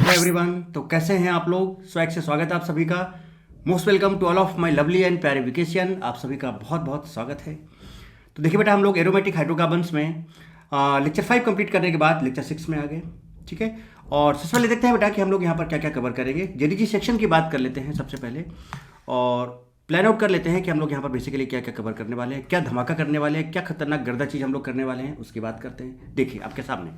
Hello everyone. तो कैसे हैं आप लोग? स्वैग से स्वागत है आप सभी का। Most welcome to all of my lovely and प्यारे वेकेशन। आप सभी का बहुत बहुत स्वागत है। तो देखिए बेटा, हम लोग एरोमेटिक हाइड्रोकार्बन्स में लेक्चर 5 कंप्लीट करने के बाद लेक्चर 6 में आ गए। ठीक है, और सबसे पहले देखते हैं बेटा कि हम लोग यहाँ पर क्या क्या कवर करेंगे। जेडीजी सेक्शन की बात कर लेते हैं सबसे पहले, और प्लान आउट कर लेते हैं कि हम लोग यहाँ पर बेसिकली क्या क्या कवर करने वाले हैं, क्या धमाका करने वाले हैं, क्या खतरनाक गर्दा चीज़ हम लोग करने वाले हैं, उसकी बात करते हैं। देखिए आपके सामने।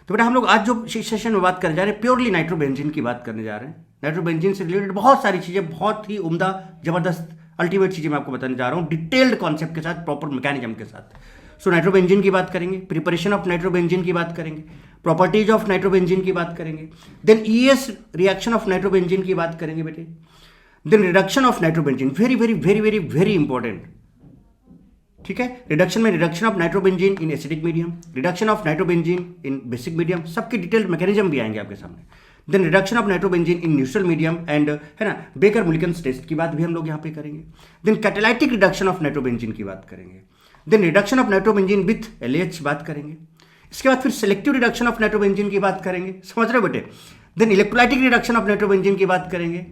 तो बेटा हम लोग आज जो सेशन में बात करने जा रहे हैं, प्योरली नाइट्रोबेंजीन की बात करने जा रहे हैं। नाइट्रोबेंजीन से रिलेटेड बहुत सारी चीज़ें, बहुत ही उम्दा, जबरदस्त, अल्टीमेट चीज़ें मैं आपको बताने जा रहा हूँ, डिटेल्ड कॉन्सेप्ट के साथ, प्रॉपर मैकेनिज्म के साथ। सो नाइट्रोबेंजीन की बात करेंगे, प्रिपरेशन ऑफ नाइट्रोबेंजीन की बात करेंगे, प्रॉपर्टीज ऑफ नाइट्रोबेंजीन की बात करेंगे, then ES reaction of nitrobenzene की बात करेंगे बेटे, then reduction of nitrobenzene, very very very very very important. ठीक है, रिडक्शन में reduction of nitrobenzene in acidic medium, reduction of nitrobenzene in basic medium, सबके डिटेल्ड मैकेनिज्म भी आएंगे आपके सामने। Then reduction of nitrobenzene in neutral medium and, है ना, बेकर मुलिकन्स टेस्ट की बात भी हम लोग यहाँ पे करेंगे। Then catalytic reduction of nitrobenzene की बात करेंगे। Then reduction of nitrobenzene with LH बात करेंगे। इसके बाद फिर सेलेक्टिव रिडक्शन ऑफ नाइट्रोबेंजीन की बात करेंगे, समझ रहे हो बेटे। Then electrolytic reduction of nitrobenzene की बात करेंगे।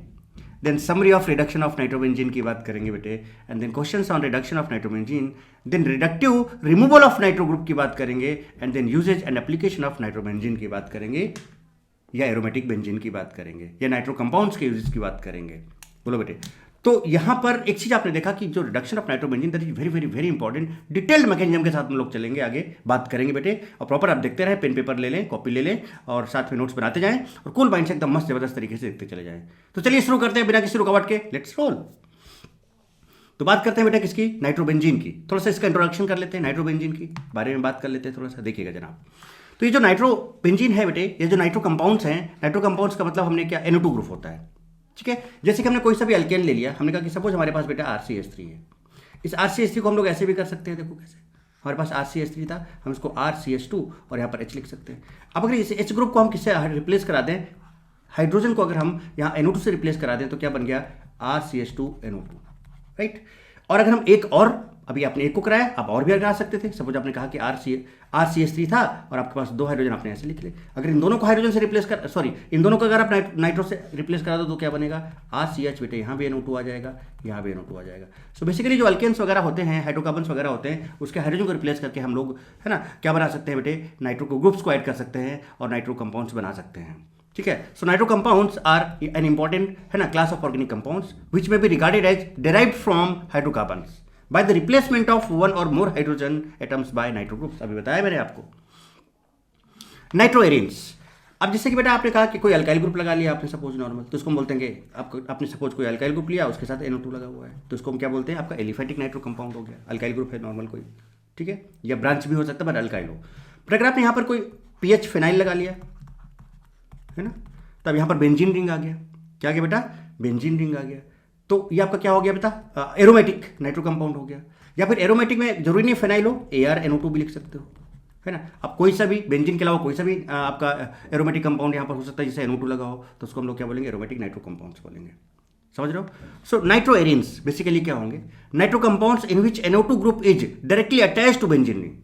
Then summary of reduction of nitrobenzene की बात करेंगे बेटे, and then questions on reduction of nitrobenzene. Then reductive removal of nitro group की बात करेंगे, and then uses and application of nitrobenzene की बात करेंगे, या एरोमेटिक बेंजीन की बात करेंगे, या नाइट्रो कंपाउंड्स के यूजेस की बात करेंगे। बोलो बेटे। तो यहाँ पर एक चीज आपने देखा कि जो reduction of nitrobenzene, that is very very very important. Detailed mechanism के साथ हम लोग चलेंगे, आगे बात करेंगे बेटे। और प्रॉपर आप देखते रहे, पेन पेपर ले लें, कॉपी ले लें, और साथ में नोट्स बनाते जाएं, और कूल माइंड से एकदम मस्त जबरदस्त तरीके से देखते चले जाएं। तो चलिए शुरू करते हैं बिना किसी रुकावट के, लेट्स रोल। तो बात करते हैं बेटा किसकी? नाइट्रोबेंजीन की। थोड़ा सा इसका इंट्रोडक्शन कर लेते हैं, नाइट्रोबेंजीन की बारे में बात कर लेते हैं थोड़ा सा। देखिएगा जनाब, तो ये जो नाइट्रोबेंजीन है बेटे, ये जो नाइट्रो कंपाउंड्स हैं, नाइट्रो कंपाउंड्स का मतलब हमने क्या, NO2 ग्रुप होता है। ठीक है, जैसे कि हमने कोई सा भी अल्केन ले लिया, हमने कहा कि सपोज हमारे पास बेटा RCH3 है। इस RCH3 को हम लोग ऐसे भी कर सकते हैं, देखो कैसे। हमारे पास RCH3 था, हम इसको RCH2 और यहाँ पर H लिख सकते हैं। अब अगर इस H ग्रुप को हम किससे रिप्लेस करा दें, हाइड्रोजन को अगर हम यहाँ NO2 से रिप्लेस करा दें, तो क्या बन गया? RCH2NO2, right. और अगर हम एक और, अभी आपने एक को कराया, आप और भी करा सकते थे। सपोज आपने कहा कि RCH3 था और आपके पास 2 हाइड्रोजन, आपने ऐसे लिख ले। अगर इन दोनों को हाइड्रोजन से रिप्लेस कर, सॉरी, इन दोनों को अगर आप नाइट्रो से रिप्लेस करा दो, तो क्या बनेगा? RCH बेटे, यहाँ भी NO2 आ जाएगा, यहाँ भी NO2 आ जाएगा। सो बेसिकली जो अल्केन्स वगैरह होते हैं, हाइड्रोकार्बन्स वगैरह होते हैं, उसके हाइड्रोजन को रिप्लेस करके हम लोग, है ना, क्या बना सकते हैं बेटे? नाइट्रो को ग्रुप्स को ऐड कर सकते हैं और नाइट्रो कंपाउंड्स बना सकते हैं। ठीक है, so nitro compounds are an important, है ना, class of organic compounds which may be regarded as derived from hydrocarbons by the replacement of one or more hydrogen atoms by nitro groups। अभी बताया मैंने आपको। नाइट्रोएरिन्स, अब जैसे कि बेटा आपने कहा कि कोई अल्काइल ग्रुप लगा लिया आपने, सपोज नॉर्मल, तो इसको हम बोलते हैं कि आपने सपोज कोई अल्काइल ग्रुप लिया, उसके साथ NO2 लगा हुआ है, तो इसको हम क्या बोलते हैं? आपका एलिफेटिक नाइट्रो कंपाउंड हो गया। अल्काइल ग्रुप है नॉर्मल कोई, ठीक है, या ब्रांच भी हो सकता है, बट अल्काइल हो। पर अगर आपने यहाँ पर कोई PH फिनाइल लगा लिया, है ना, तब यहाँ पर बेंजीन रिंग आ गया। क्या आ गया बेटा? बेंजीन रिंग आ गया। तो ये आपका क्या हो गया बेटा? एरोमेटिक नाइट्रो कंपाउंड हो गया। या फिर एरोमेटिक में जरूरी नहीं फिनाइल हो, ArNO2 भी लिख सकते हो, है ना। अब कोई सा भी बेंजीन के अलावा कोई सा भी आपका एरोमेटिक कंपाउंड यहाँ पर हो सकता है, जैसे NO2 लगा हो, तो उसको हम लोग क्या बोलेंगे? एरोमेटिक नाइट्रो कंपाउंड्स बोलेंगे। समझ रहे हो? सो नाइट्रोएरिन्स बेसिकली क्या होंगे? Nitro compounds in which NO2 group is directly attach to benzene ring.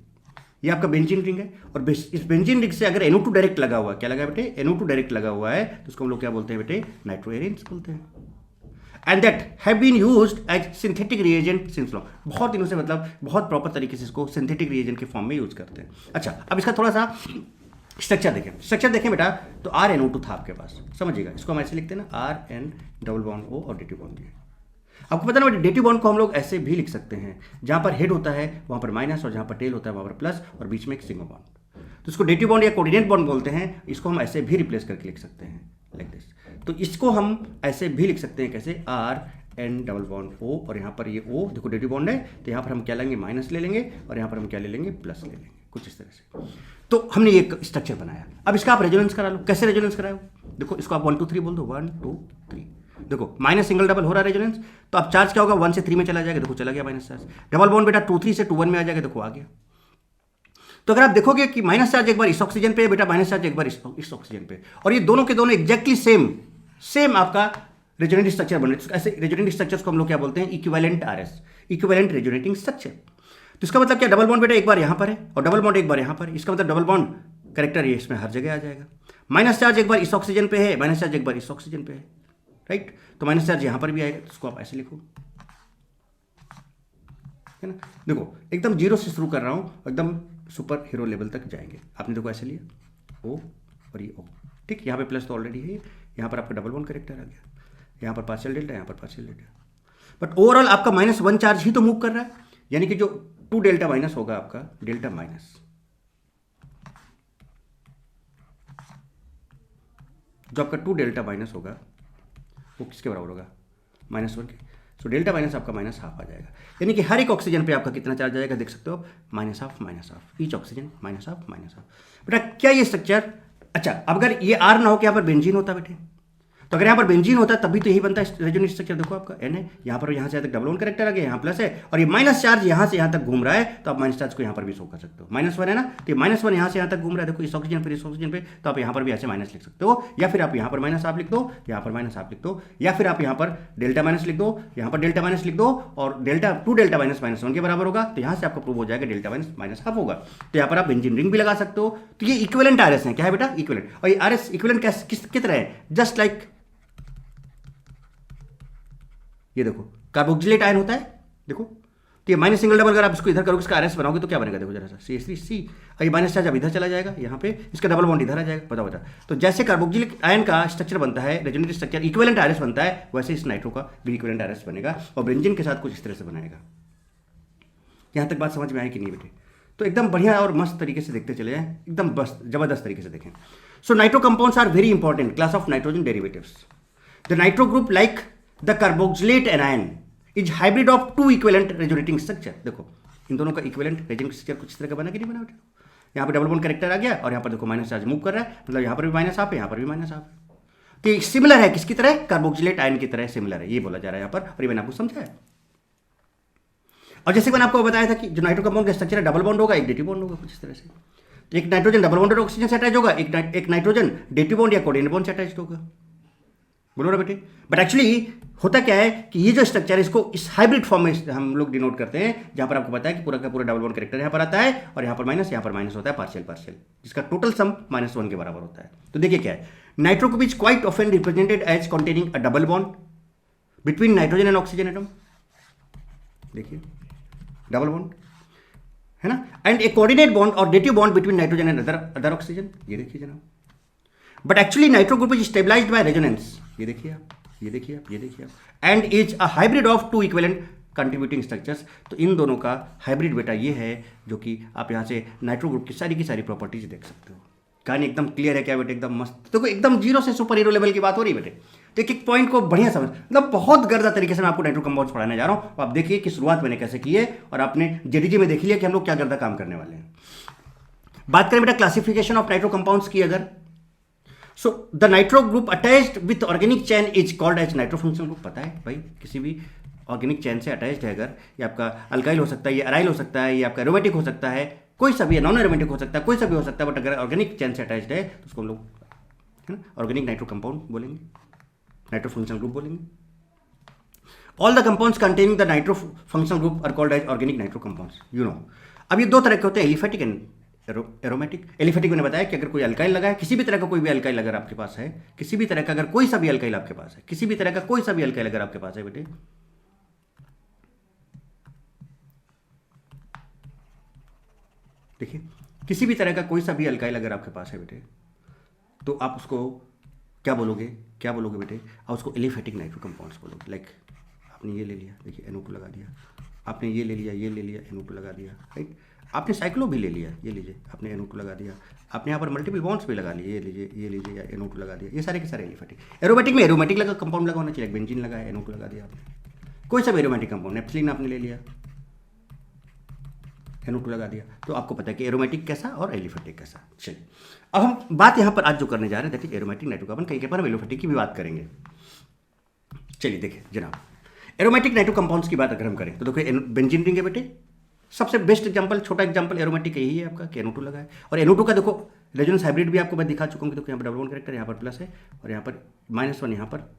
ये आपका बेंजीन रिंग है, और इस बेंजीन रिंग से अगर NO2 डायरेक्ट लगा हुआ है, क्या लगा है बेटे? NO2 डायरेक्ट लगा हुआ है, तो उसको हम लोग क्या बोलते हैं बेटे? नाइट्रोएरिन्स बोलते हैं। And that have been used as synthetic reagent since long. बहुत दिनों से, मतलब बहुत प्रॉपर तरीके से इसको सिंथेटिक रिएजेंट के फॉर्म में यूज करते हैं। अच्छा, अब इसका थोड़ा सा स्ट्रक्चर देखें। स्ट्रक्चर देखें बेटा, तो RNO2 था आपके पास, समझिएगा। इसको हम ऐसे लिखते हैं ना, RN_O और डेटिव बॉन्ड दिए। आपको पता ना बेटा, डेटिव बॉन्ड को हम लोग ऐसे भी लिख सकते हैं, जहां पर हेड होता है वहां पर माइनस, और जहां पर टेल होता है वहां पर प्लस, और बीच में एक सिग्मा बॉन्ड। तो इसको डेटिव बॉन्ड या कोऑर्डिनेट बॉन्ड बोलते हैं। इसको हम ऐसे भी रिप्लेस करके लिख सकते हैं, लाइक दिस। तो इसको हम ऐसे भी लिख सकते हैं, कैसे? RN_O, और यहाँ पर ये O देखो डेटिव बॉन्ड है, तो यहाँ पर हम क्या लेंगे? माइनस ले लेंगे, और यहाँ पर हम क्या ले लेंगे? प्लस ले लेंगे, कुछ इस तरह से। तो हमने ये स्ट्रक्चर बनाया। अब इसका आप रेजोनेंस करा लो। कैसे रेजोनेंस कराओ? देखो इसको आप 1 2 3 बोल दो, 1 2 3। देखो माइनस सिंगल डबल हो रहा है रेजोनेंस, तो अब चार्ज क्या होगा? 1 से 3 में चला जाएगा, देखो चला गया माइनस चार्ज। डबल बॉन्ड बेटा 2 3 से 2 1 में आ जाएगा, देखो आ गया। तो अगर आप देखोगे कि माइनस चार्ज एक बार इस ऑक्सीजन पे, बेटा माइनस चार्ज एक बार इस ऑक्सीजन पे, और ये दोनों के दोनों एग्जैक्टली सेम आपका रेजोनेंट स्ट्रक्चर बन रहे हैं। ऐसे रेजोनेंट स्ट्रक्चर्स को हम लोग क्या बोलते हैं? Equivalent RS, equivalent resonating structure. तो इसका मतलब क्या? डबल बॉन्ड बेटा एक बार यहां पर है और डबल बॉन्ड एक बार यहां पर है। इसका मतलब डबल बॉन्ड करेक्टर ये इसमें हर जगह आ जाएगा। माइनस चार्ज एक बार इस ऑक्सीजन पे है, माइनस चार्ज एक बार इस ऑक्सीजन पे है, राइट। तो माइनस चार्ज यहां पर भी आएगा, तो उसको आप ऐसे लिखो, है ना। देखो एकदम जीरो से शुरू कर रहा हूं, एकदम सुपर हीरो लेवल तक जाएंगे। आपने देखो ऐसे लिया ओ और ये ओ, ठीक। यहाँ पे प्लस तो ऑलरेडी है, यहाँ पर आपका डबल बॉन्ड करेक्टर आ गया, यहाँ पर पार्शियल डेल्टा, यहाँ पर पार्शियल डेल्टा। बट ओवरऑल आपका -1 चार्ज ही तो मूव कर रहा है, यानी कि जो 2 डेल्टा माइनस होगा आपका, डेल्टा माइनस जो आपका 2 डेल्टा माइनस होगा वो किसके बराबर होगा, -1 के। सो डेल्टा माइनस आपका -12 आ जाएगा, यानी कि हर एक ऑक्सीजन पे आपका कितना चार्ज आएगा, देख सकते हो आप, -12 ईच ऑक्सीजन, -12 बेटा। क्या ये स्ट्रक्चर, अच्छा अब अगर ये R ना हो कि यहाँ पर बेंजीन होता बेटे, तो अगर यहाँ पर बेंजीन होता तभी तो यही बनता है रेजोनेंस स्ट्रक्चर। देखो आपका N है, यहाँ पर यहाँ से यहाँ तक डबल बॉन्ड करेक्टर आ गया, यहाँ प्लस है, और ये माइनस चार्ज यहाँ से यहाँ तक घूम रहा है, तो आप माइनस चार्ज को यहाँ पर भी शो कर सकते हो। -1 है ना, तो ये -1 यहाँ से यहाँ तक घूम रहा है, देखो इस ऑक्सीजन पर इस ऑक्सीजन पे, तो आप यहाँ पर भी ऐसे माइनस लिख सकते हो, या फिर आप यहाँ पर माइनस आप लिख दो, यहाँ पर माइनस आप लिख दो, या फिर आप यहाँ पर डेल्टा माइनस लिख दो, यहाँ पर डेल्टा माइनस लिख दो, और डेल्टा 2 डेल्टा माइनस -1 के बराबर होगा, तो यहाँ से आपका प्रूव हो जाएगा डेल्टा माइनस ½ होगा। तो यहाँ पर आप बेंजीन रिंग भी लगा सकते हो। तो ये इक्विवेलेंट RS है, क्या है बेटा, इक्विवेलेंट। और ये RS इक्विवेलेंट किस तरह है, जस्ट लाइक ये देखो कार्बोक्सिलेट आयन होता है, देखो तो ये माइनस सिंगल डबल, अगर आप इसको इधर करोगे, इसका RS बनाओगे तो क्या बनेगा, देखो जरा सा CH3C, और ये माइनस चार्ज अब इधर चला जाएगा, यहाँ पे इसका डबल बॉन्ड इधर आ जाएगा, बताओ बेटा। तो जैसे कार्बोक्सिलिक आयन का स्ट्रक्चर बनता है, रेजोनेंस स्ट्रक्चर इक्विवेलेंट RS बनता है, वैसे इस नाइट्रो का भी इक्विवेलेंट RS बनेगा, और बेंजीन के साथ कुछ इस तरह से बनाएगा। यहाँ तक बात समझ में आई कि नहीं बेटे? तो एकदम बढ़िया और मस्त तरीके से देखते चले जाएं, एकदम बस जबरदस्त तरीके से देखें। So nitro compounds are very important class of nitrogen derivatives. The nitro group like the carboxylate anion is hybrid of 2 equivalent resonating structure. देखो इन दोनों का इक्विवेलेंट रेजोनेटिंग स्ट्रक्चर कुछ इस तरह का बना कि नहीं बना बेटा? यहाँ पे डबल बॉन्ड करेक्टर आ गया, और यहाँ पर देखो माइनस चार्ज मूव कर रहा है, मतलब यहाँ पर भी -12 है, यहाँ पर भी -12 है। तो ये सिमिलर है किसकी तरह, कार्बोक्सिलेट आयन की तरह सिमिलर है, ये बोला जा रहा है यहाँ पर, और ये मैंने आपको समझाया। और जैसे मैंने आपको बताया था कि जो नाइट्रो कंपाउंड का स्ट्रक्चर है, डबल बॉन्ड होगा, एक डेटिव बॉन्ड होगा, कुछ इस तरह से। तो एक नाइट्रोजन डबल बॉन्डेड ऑक्सीजन से अटैच होगा, एक नाइट्रोजन डेटिव बॉन्ड या कोऑर्डिनेट बॉन्ड से अटैच होगा, बोलो ना बेटे। बट एक्चुअली होता क्या है कि ये जो स्ट्रक्चर है, इसको इस हाइब्रिड फॉर्म में हम लोग डिनोट करते हैं, जहां पर आपको पता है कि पूरा का पूरा डबल बॉन्ड करेक्टर यहाँ पर आता है, और यहाँ पर माइनस होता है, पार्शियल, जिसका टोटल सम -1 के बराबर होता है। तो देखिए क्या है, nitro group is quite often represented as containing a double bond between nitrogen and oxygen atom, देखिए डबल बॉन्ड है ना, एंड ए कोऑर्डिनेट बॉन्ड और dative bond between nitrogen and other oxygen, ये देखिए जनाब। But actually nitro group is stabilized by resonance, ये देखिए आप, ये देखिए आप, ये देखिए आप, and is a hybrid of 2 equivalent contributing structures. तो इन दोनों का हाइब्रिड बेटा ये है, जो कि आप यहाँ से नाइट्रो ग्रुप की सारी प्रॉपर्टीज देख सकते हो। कहानी एकदम क्लियर है क्या बेटे, एकदम मस्त। देखो एकदम जीरो से सुपर हीरो लेवल की बात हो रही है बेटे। तो एक पॉइंट को बढ़िया समझ, मतलब बहुत गर्दा तरीके से मैं आपको नाइट्रो कंपाउंड्स पढ़ाने जा रहा हूँ। आप देखिए कि शुरुआत मैंने कैसे की है, और आपने जेडीजी में देख लिया कि हम लोग क्या गर्दा काम करने वाले हैं। बात करें बेटा क्लासिफिकेशन ऑफ नाइट्रो कंपाउंड्स की अगर, so the nitro group attached with organic chain is called as nitro functional group. पता है भाई, किसी भी ऑर्गेनिक चैन से अटैच्ड है अगर, ये आपका अल्काइल हो सकता है, ये अराइल हो सकता है, ये आपका एरोमेटिक हो सकता है, कोई सा भी, नॉन एरोमेटिक हो सकता है, कोई सा भी हो सकता है, बट अगर ऑर्गेनिक चैन से अटैच्ड है तो उसको हम लोग है ना ऑर्गेनिक नाइट्रो कंपाउंड बोलेंगे, नाइट्रो फंक्शनल ग्रुप बोलेंगे। All the compounds containing the nitro functional group are called as organic nitro compounds, you know. अब ये दो तरह के होते हैं, एलिफेटिक एंड एरोमेटिक। एलिफेटिक मैंने बताया कि अगर कोई अल्काइल लगा है, किसी भी तरह का कोई भी अल्काइल अगर आपके पास है, किसी भी तरह का अगर कोई सा भी अल्काइल आपके पास है, किसी भी तरह का कोई सा भी अल्काइल अगर आपके पास है बेटे, देखिए किसी भी तरह का कोई सा भी अल्काइल अगर आपके पास है बेटे, तो आप उसको क्या बोलोगे, क्या बोलोगे बेटे, आप उसको एलिफेटिक नाइट्रो कंपाउंड्स बोलोगे। लाइक आपने ये ले लिया, देखिए NO2 लगा दिया, आपने ये ले लिया, ये ले लिया, NO2 लगा दिया, राइट। आपने साइक्लो भी ले लिया, ये लीजिए, आपने NO2 लगा दिया, आपने यहाँ पर मल्टीपल बॉन्ड्स भी लगा लिए, ये लीजिए, ये लीजिए, या NO2 लगा दिया, ये सारे के सारे एलिफेटिक। एरोमेटिक में एरोमेटिक लगा कंपाउंड लगा होना चाहिए, बेंजीन लगा है, NO2 लगा दिया आपने, कोई सा भी एरोमेटिक कंपाउंड, नेप्थलीन आपने ले लिया, NO2 लगा दिया। तो आपको पता है कि एरोमेटिक कैसा और एलिफेटिक कैसा। चलिए अब हम बात यहाँ पर आज जो करने जा रहे हैं, that is aromatic nitro carbon, कहीं के पर हम एलिफेटिक की भी बात करेंगे। चलिए देखिए जनाब, एरोमेटिक नाइट्रो कंपाउंड्स की बात अगर हम करें तो देखो बेंजीन रिंग है बेटे, सबसे बेस्ट एग्जांपल, छोटा एग्जांपल एरोमेटिक यही है आपका कि NO2 लगा है। और NO2 का देखो रेजोनेंस हाइब्रिड भी आपको मैं दिखा चुका हूँ कि देखो यहाँ पर डबल बॉन्ड करेक्टर, यहाँ पर प्लस है, और यहाँ पर -1 यहाँ पर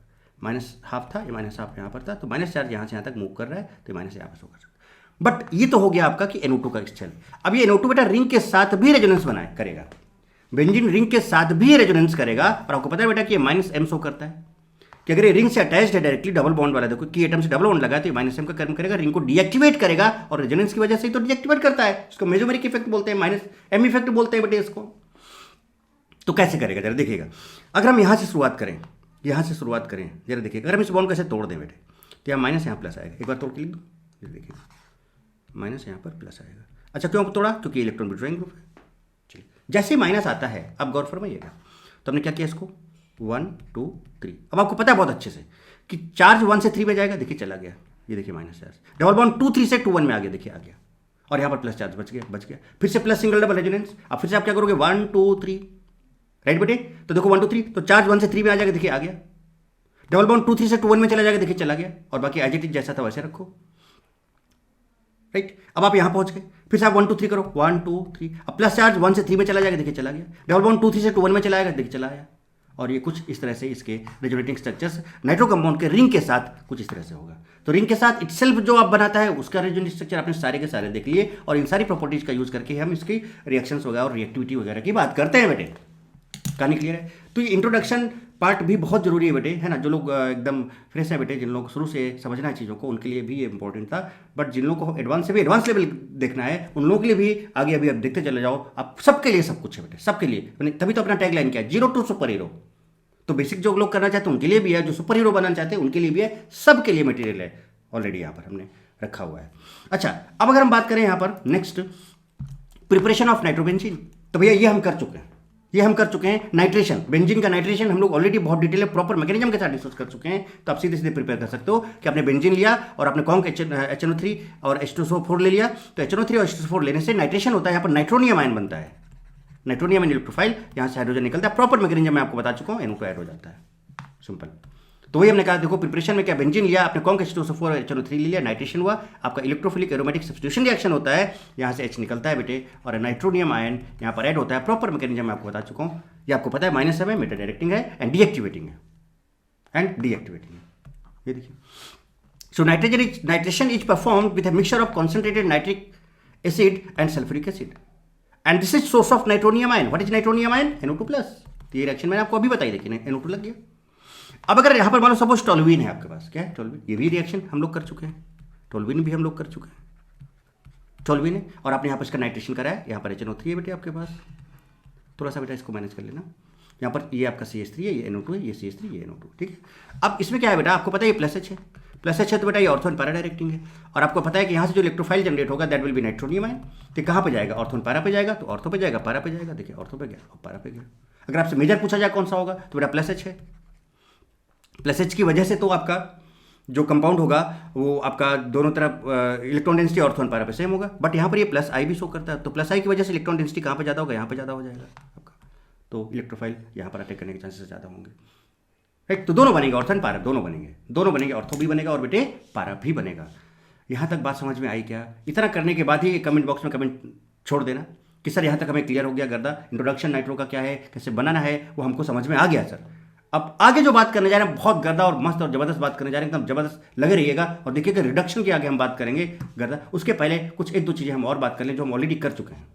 -½ था, ये -½ यहाँ पर था, तो माइनस चार्ज यहाँ से यहाँ तक मूव कर रहा है, तो माइनस यहाँ पर शो कर सकता है। बट ये तो हो गया आपका कि NO2 का स्ट्रक्चर। अब ये NO2 बेटा रिंग के साथ भी रेजोनेंस बनाए करेगा, बेंजीन रिंग के साथ भी रेजोनेंस करेगा। और आपको पता है बेटा कि ये माइनस एम शो करता है कि अगर ये रिंग से अटैच्ड है डायरेक्टली डबल बॉन्ड वाला, देखो की एटम से डबल बॉन्ड लगा तो ये माइनस एम का कर्म करेगा, रिंग को डीएक्टिवेट करेगा और रेजोनेंस की वजह से ही तो डीएक्टिवेट करता है। इसको मेसोमेरिक इफेक्ट बोलते हैं, माइनस एम इफेक्ट बोलते हैं बेटे इसको। तो कैसे करेगा जरा देखिएगा। अगर हम यहाँ से शुरुआत करें, जरा देखिए, अगर हम इस बॉन्ड को ऐसे तोड़ दें बेटे तो यहाँ माइनस यहाँ प्लस आएगा। एक बार तोड़ के लिख दो, ये देखिए माइनस यहाँ पर प्लस आएगा। अच्छा क्यों तोड़ा? क्योंकि इलेक्ट्रॉन विड्रॉइंग ग्रुप है। चलिए जैसे ही माइनस आता है, अब गौर फरमाइएगा, तो हमने क्या किया इसको 1 2 3। अब आपको पता है बहुत अच्छे से कि चार्ज 1 से 3 में जाएगा, देखिए चला गया, ये देखिए माइनस चार्ज, डबल बॉन्ड 2 3 से 2 1 में आ गया, देखिए आ गया, और यहाँ पर प्लस चार्ज बच गया। फिर से प्लस सिंगल डबल रेजोनेंस। अब फिर से आप क्या करोगे 1 2 3, राइट बेटे? तो देखो 1 2 3, तो चार्ज 1 से 3 में आ जाएगा, देखिए आ गया। डबल बॉन्ड 2 3 से 2 1 में चला जाएगा, देखिए चला गया। और बाकी एज इट इज जैसा था वैसे रखो, राइट? अब आप यहां पहुंच गए, फिर से आप 1 2 3 करो, 1 2 3। अब प्लस चार्ज 1 से 3 में चला जाएगा, देखिए चला गया। डबल बॉन्ड 2 3 से 2 1 में चला आएगा, देखिए चला आया। और ये कुछ इस तरह से इसके रेजोनेटिंग स्ट्रक्चर्स नाइट्रो कंपाउंड के रिंग के साथ कुछ इस तरह से होगा। तो रिंग के साथ इटसेल्फ जो आप बनाता है उसका रेजोनेटिंग स्ट्रक्चर आपने सारे के सारे देख लिए, और इन सारी प्रॉपर्टीज का यूज करके हम इसकी रिएक्शंस वगैरह और रिएक्टिविटी वगैरह की बात करते हैं बेटे। कहानी क्लियर है? तो ये इंट्रोडक्शन पार्ट भी बहुत जरूरी है बेटे, है ना? जो लोग एकदम फ्रेश है बेटे, जिन लोगों को शुरू से समझना है चीज़ों को, उनके लिए भी ये इंपॉर्टेंट था। बट जिन लोगों को एडवांस से भी एडवांस लेवल देखना है, उन लोगों के लिए भी आगे अभी आप देखते चले जाओ। आप सबके लिए सब कुछ है बेटे, सबके लिए। तभी तो अपना टैगलाइन क्या है, 0 to सुपर हीरो। तो बेसिक जो लोग करना चाहते हैं उनके लिए भी है, जो सुपर हीरो बनाना चाहते हैं उनके लिए भी है, सबके लिए मटेरियल है ऑलरेडी यहाँ पर हमने रखा हुआ है। अच्छा अब अगर हम बात करें यहाँ पर नेक्स्ट प्रिपरेशन ऑफ नाइट्रोबेंजीन, तो भैया ये हम कर चुके हैं। नाइट्रेशन, बेंजीन का नाइट्रेशन हम लोग ऑलरेडी बहुत डिटेल में प्रॉपर मैकेनिज्म के साथ डिस्कस कर चुके हैं। तो आप सीधे सीधे प्रिपेयर कर सकते हो कि आपने बेंजीन लिया और आपने कौन HNO3 और H2SO4 ले लिया। तो HNO3 और H2SO4 लेने से नाइट्रेशन होता है, यहाँ पर नाइट्रोनियम आयन बनता है, नाइट्रोनियम एंड इलेक्ट्रोफाइल, यहाँ से हाइड्रोजन निकलता है। प्रॉपर मैकेनिज्म मैं आपको बता चुका हूँ, NO2 ऐड हो जाता है, सिंपल। तो वही हमने कहा, देखो प्रिपरेशन में क्या, बेंजीन लिया आपने, कौन H2SO4 और HNO3 ले लिया, नाइट्रेशन हुआ, आपका इलेक्ट्रोफिलिक एरोमेटिक सब्स्टिट्यूशन रिएक्शन होता है, यहाँ से H निकलता है बेटे, और नाइट्रोनियम आयन यहाँ पर ऐड होता है। प्रॉपर मैकेनिज्म मैं आपको बता चुका हूँ, ये आपको पता है, माइनस है, मेटा डायरेक्टिंग है एंड डीएक्टिवेटिंग है, ये देखिए। So nitration is perform with a mixture of concentrated nitric acid and sulphuric acid, and this is source of nitronium ion. What is nitronium ion? NO2+। तो ये reaction मैंने आपको अभी बताई, देखिए NO2 लग गया। अब अगर यहाँ पर मान लो सपोज टोल्यूइन है आपके पास, क्या है टोल्यूइन, ये भी रिएक्शन हम लोग कर चुके हैं, टोल्यूइन भी हम लोग कर चुके हैं, टोल्यूइन है, और आपने यहाँ पर इसका नाइट्रेशन करा है, यहाँ पर HNO3 है बेटे आपके पास, थोड़ा सा बेटा इसको मैनेज कर लेना। यहाँ पर ये आपका CH3 है, ये NO2 है, ये CH3, ये NO2, ठीक है। अब इसमें क्या है बेटा, आपको पता है ये प्लस H है, तो बेटा ये ऑर्थो एंड पैरा डायरेक्टिंग है, और आपको पता है कि यहाँ से जो इलेक्ट्रोफाइल जनरेट होगा that will be nitronium ion. तो कहाँ पे जाएगा, ऑर्थो एंड पैरा पे जाएगा, तो ऑर्थो पे जाएगा, पैरा पे जाएगा, देखिए ऑर्थो पे गया और पैरा पे गया। अगर आपसे मेजर पूछा जाए कौन सा होगा, तो बेटा प्लस H है। प्लस H की वजह से तो आपका जो कंपाउंड होगा वो आपका दोनों तरफ electron density ortho and para पे सेम होगा, बट यहाँ पर ये प्लस I भी शो करता है, तो प्लस I की वजह से इलेक्ट्रॉन डेंसिटी कहाँ पे ज़्यादा होगा, यहाँ पे ज़्यादा हो जाएगा आपका, तो इलेक्ट्रोफाइल यहाँ पर अटैक करने के चांसेस ज़्यादा होंगे, राइट। तो दोनों बनेंगे, ऑर्थो एंड पैरा दोनों बनेंगे, ऑर्थो भी बनेगा और बेटे पैरा भी बनेगा। यहाँ तक बात समझ में आई क्या? इतना करने के बाद ही कमेंट बॉक्स में कमेंट छोड़ देना कि सर यहाँ तक हमें क्लियर हो गया गर्दा, इंट्रोडक्शन नाइट्रो का क्या है, कैसे बनाना है, वो हमको समझ में आ गया सर। अब आगे जो बात करने जा रहे हैं बहुत गर्दा और मस्त और जबरदस्त बात करने जा रहे हैं, एकदम जबरदस्त लगे रहिएगा और देखिएगा रिडक्शन के आगे हम बात करेंगे गर्दा। उसके पहले कुछ एक दो चीज़ें हम और बात कर लें जो हम ऑलरेडी कर चुके हैं।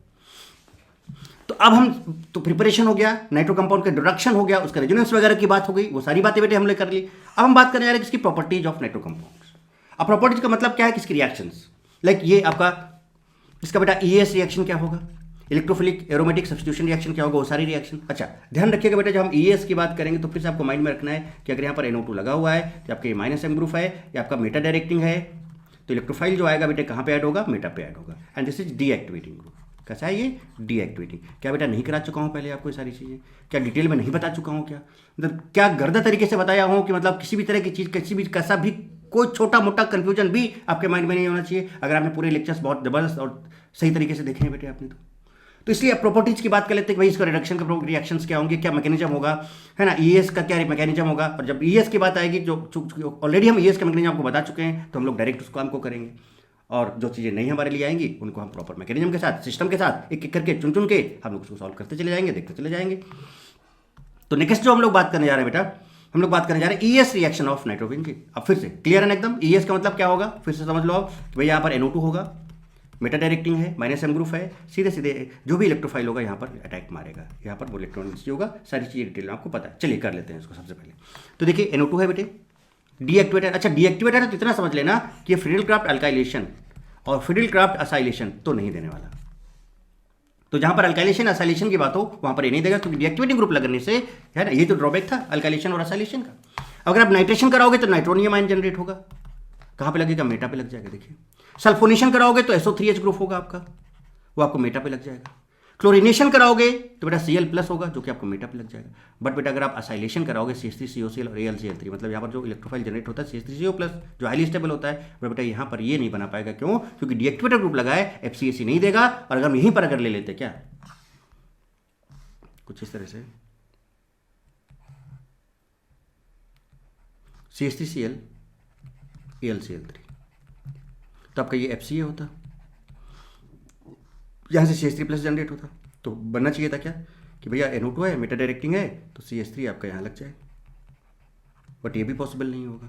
तो अब हम तो प्रिपरेशन हो गया, नाइट्रो कंपाउंड का इंट्रोडक्शन हो गया, उसका रेजोनेंस वगैरह की बात हो गई, वो सारी बातें बेटे हमने कर ली। अब हम बात करने जा रहे हैं किसकी, प्रॉपर्टीज ऑफ नाइट्रो कंपाउंड्स। अब प्रॉपर्टीज का मतलब क्या है, किसकी रिएक्शंस, लाइक ये आपका इसका बेटा ES रिएक्शन क्या होगा, इलेक्ट्रोफिलिक एरोमेटिक सब्स्टिट्यूशन रिएक्शन क्या होगा, वो सारी रिएक्शन। अच्छा ध्यान रखिएगा बेटा, जब हम ES की बात करेंगे तो फिर से आपको माइंड में रखना है कि अगर यहाँ पर NO2 लगा हुआ है तो आपका ये माइनस M ग्रुप है, या आपका मेटा डायरेक्टिंग है, तो इलेक्ट्रोफाइल जो आएगा बेटे कहाँ पे ऐड होगा, मेटा पे ऐड होगा, and this is deactivating group. कैसा है ये, डीएक्टिवेटिंग। क्या बेटा नहीं करा चुका हूँ पहले आपको ये सारी चीज़ें, क्या डिटेल में नहीं बता चुका हूँ, क्या मतलब क्या गर्दा तरीके से बताया हूँ कि मतलब किसी भी तरह की चीज़, किसी भी कैसा भी कोई छोटा मोटा कंफ्यूजन भी आपके माइंड में नहीं होना चाहिए, अगर आपने पूरे लेक्चर्स बहुत जबरदस्त और सही तरीके से देखे हैं बेटे आपने तो इसलिए आप प्रॉपर्टीज की बात कर लेते हैं कि भाई इसका रिडक्शन के रिएक्शंस क्या होंगे, क्या मैकेनिज्म होगा, है ना, ES का क्या मैकेनिज्म होगा। और जब ES की बात आएगी, जो ऑलरेडी हम ES का मैकेनिज्म आपको बता चुके हैं, तो हम लोग डायरेक्ट उस काम को करेंगे, और जो चीज़ें नहीं हमारे लिए आएंगी उनको हम प्रॉपर मैकेनिज्म के साथ, सिस्टम के साथ एक एक करके चुन के हम लोग उसको सॉल्व करते चले जाएंगे, देखते चले जाएंगे। तो नेक्स्ट जो हम लोग बात करने जा रहे हैं बेटा, हम लोग बात करने जा रहे हैं ES रिएक्शन ऑफ नाइट्रोबेंजीन। अब फिर से क्लियर है ना एकदम, ES का मतलब क्या होगा, फिर से समझ लो आप, भाई यहाँ पर NO2 होगा, मेटा डायरेक्टिंग है, माइनस एम ग्रुप है, सीधे सीधे जो भी इलेक्ट्रोफाइल होगा यहाँ पर अटैक मारेगा, यहाँ पर वो इलेक्ट्रॉन होगा, सारी चीज़ें डिटेल में आपको पता है। चलिए कर लेते हैं इसको सबसे पहले। तो देखिए NO2 है बेटे, डीएक्टिवेटर। अच्छा डीएक्टिवेटर है तो इतना समझ लेना कि फिडिल क्राफ्ट अल्काइलेशन और फिडिल क्राफ्ट असाइलेशन तो नहीं देने वाला। तो जहां पर अल्काइलेशन असाइलेशन की बात हो वहां पर ये नहीं देगा, क्योंकि डीएक्टिवेटिंग ग्रुप लगने से है ना, ये तो ड्रॉबैक था अल्काइलेशन और असाइलेशन का। अगर आप नाइट्रेशन कराओगे तो नाइट्रोनियम आयन जनरेट होगा, कहां पे लगेगा, मेटा पे लग जाएगा। देखिए सल्फोनेशन कराओगे तो SO3H ग्रुप होगा आपका, वो आपको मेटा पे लग जाएगा। क्लोरिनेशन कराओगे तो बेटा Cl+ होगा जो कि आपको मेटा पे लग जाएगा। बट बेटा अगर आप असाइलेशन कराओगे CH3COCl और AlCl3, मतलब यहाँ पर जो इलेक्ट्रोफाइल जनरेट होता है CH3CO+ जो हाईली स्टेबल होता है, वह बेटा यहाँ पर ये नहीं बना पाएगा। क्यों? क्योंकि डीएक्टिवेटर ग्रुप लगा है, FCAC नहीं देगा। और अगर हम यहीं पर अगर ले लेते क्या कुछ इस तरह से CH3Cl AlCl3, तो आपका ये FCA होता, यहाँ से CH3+ जनरेट होता। तो बनना चाहिए था क्या कि भैया NO2 है, मेटा डायरेक्टिंग है, तो CH3 आपका यहाँ लग जाए। बट ये भी पॉसिबल नहीं होगा।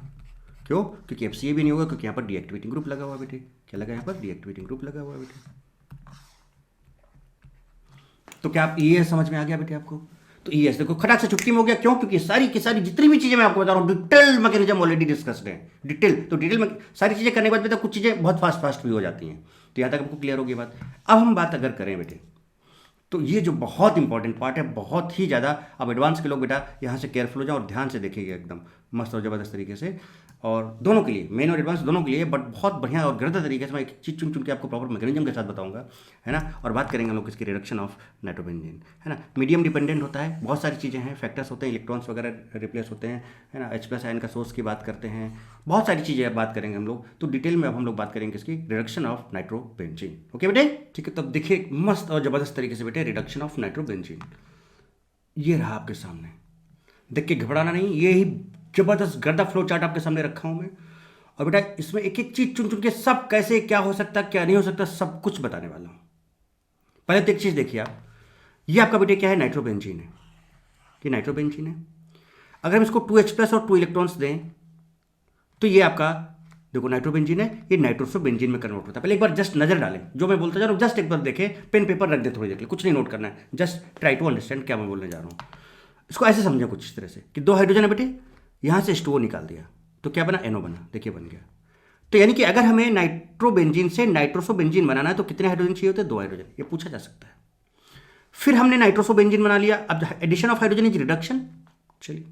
क्यों? क्योंकि FCA भी नहीं होगा, क्योंकि यहाँ पर डीएक्टिवेटिंग ग्रुप लगा हुआ है बेटे। क्या लगा यहाँ पर? डीएक्टिवेटिंग ग्रुप लगा हुआ है बेटे। तो क्या आप ES समझ में आ गया बेटे आपको? तो ES देखो खटाक से छुट्टी में हो गया। क्यों? क्योंकि सारी की सारी जितनी भी चीजें मैं आपको बता रहा हूँ डिटेल मैकेनिज्म ऑलरेडी डिस्कस्ड है। डिटेल तो डिटेल में सारी चीजें करने के बाद बेटा कुछ चीजें बहुत फास्ट भी हो जाती हैं। तो यहाँ तक आपको क्लियर होगी बात। अब हम बात अगर करें बेटे, तो ये जो बहुत इंपॉर्टेंट पार्ट है, बहुत ही ज़्यादा, अब एडवांस के लोग बेटा यहाँ से केयरफुल हो जाओ और ध्यान से देखेंगे एकदम मस्त और ज़बरदस्त तरीके से। और दोनों के लिए, मेन और एडवांस दोनों के लिए, बट बहुत बढ़िया और गहरा तरीके से मैं एक चीज़ चुन के आपको प्रॉपर मैकेनिज्म के साथ बताऊंगा, है ना। और बात करेंगे हम लोग इसकी रिडक्शन ऑफ नाइट्रोबेंजीन, है ना। मीडियम डिपेंडेंट होता है, बहुत सारी चीज़ें हैं, फैक्टर्स होते हैं, इलेक्ट्रॉन्स वगैरह रिप्लेस होते हैं, है ना। H+ आयन का सोर्स की बात करते हैं, बहुत सारी चीज़ें बात करेंगे हम लोग। तो डिटेल में अब हम लोग बात करेंगे इसकी रिडक्शन ऑफ नाइट्रोबेंजीन। ओके बेटे, ठीक है। तब देखिए मस्त और ज़बरदस्त तरीके से बेटे रिडक्शन ऑफ नाइट्रोबेंजीन ये रहा आपके सामने। देख के घबराना नहीं, ये ही जबरदस्त गर्दा फ्लो चार्ट आपके सामने रखा हूं मैं। और बेटा इसमें एक एक चीज चुन चुन के सब कैसे क्या हो सकता क्या नहीं हो सकता सब कुछ बताने वाला हूं। पहले तो एक चीज देखिए आप, ये आपका बेटे क्या है, नाइट्रोबेंजीन है। ये नाइट्रोबेंजीन है। अगर हम इसको 2H+ और 2 इलेक्ट्रॉन्स दें तो ये आपका देखो नाइट्रोबेंजीन है, ये नाइट्रोसोबेंजीन में कन्वर्ट होता है। पहले एक बार जस्ट नजर डालें, जो मैं बोलता जा रहा हूं जस्ट एक बार देखें, पेन पेपर रख दे, थोड़ी देख ले, कुछ नहीं नोट करना है, जस्ट ट्राई टू अंडरस्टैंड क्या मैं बोलने जा रहा हूं। इसको ऐसे समझें कुछ इस तरह से कि 2 हाइड्रोजन है बेटे, यहां से H2O निकाल दिया तो क्या बना, NO बना। देखिए बन गया। तो यानी कि अगर हमें नाइट्रोबेंजीन से नाइट्रोसोबेंजीन बनाना है तो कितने हाइड्रोजन चाहिए होते हैं, 2 हाइड्रोजन, ये पूछा जा सकता है। फिर हमने नाइट्रोसोबेंजीन बना लिया। अब addition of hydrogen is reduction, चलिए,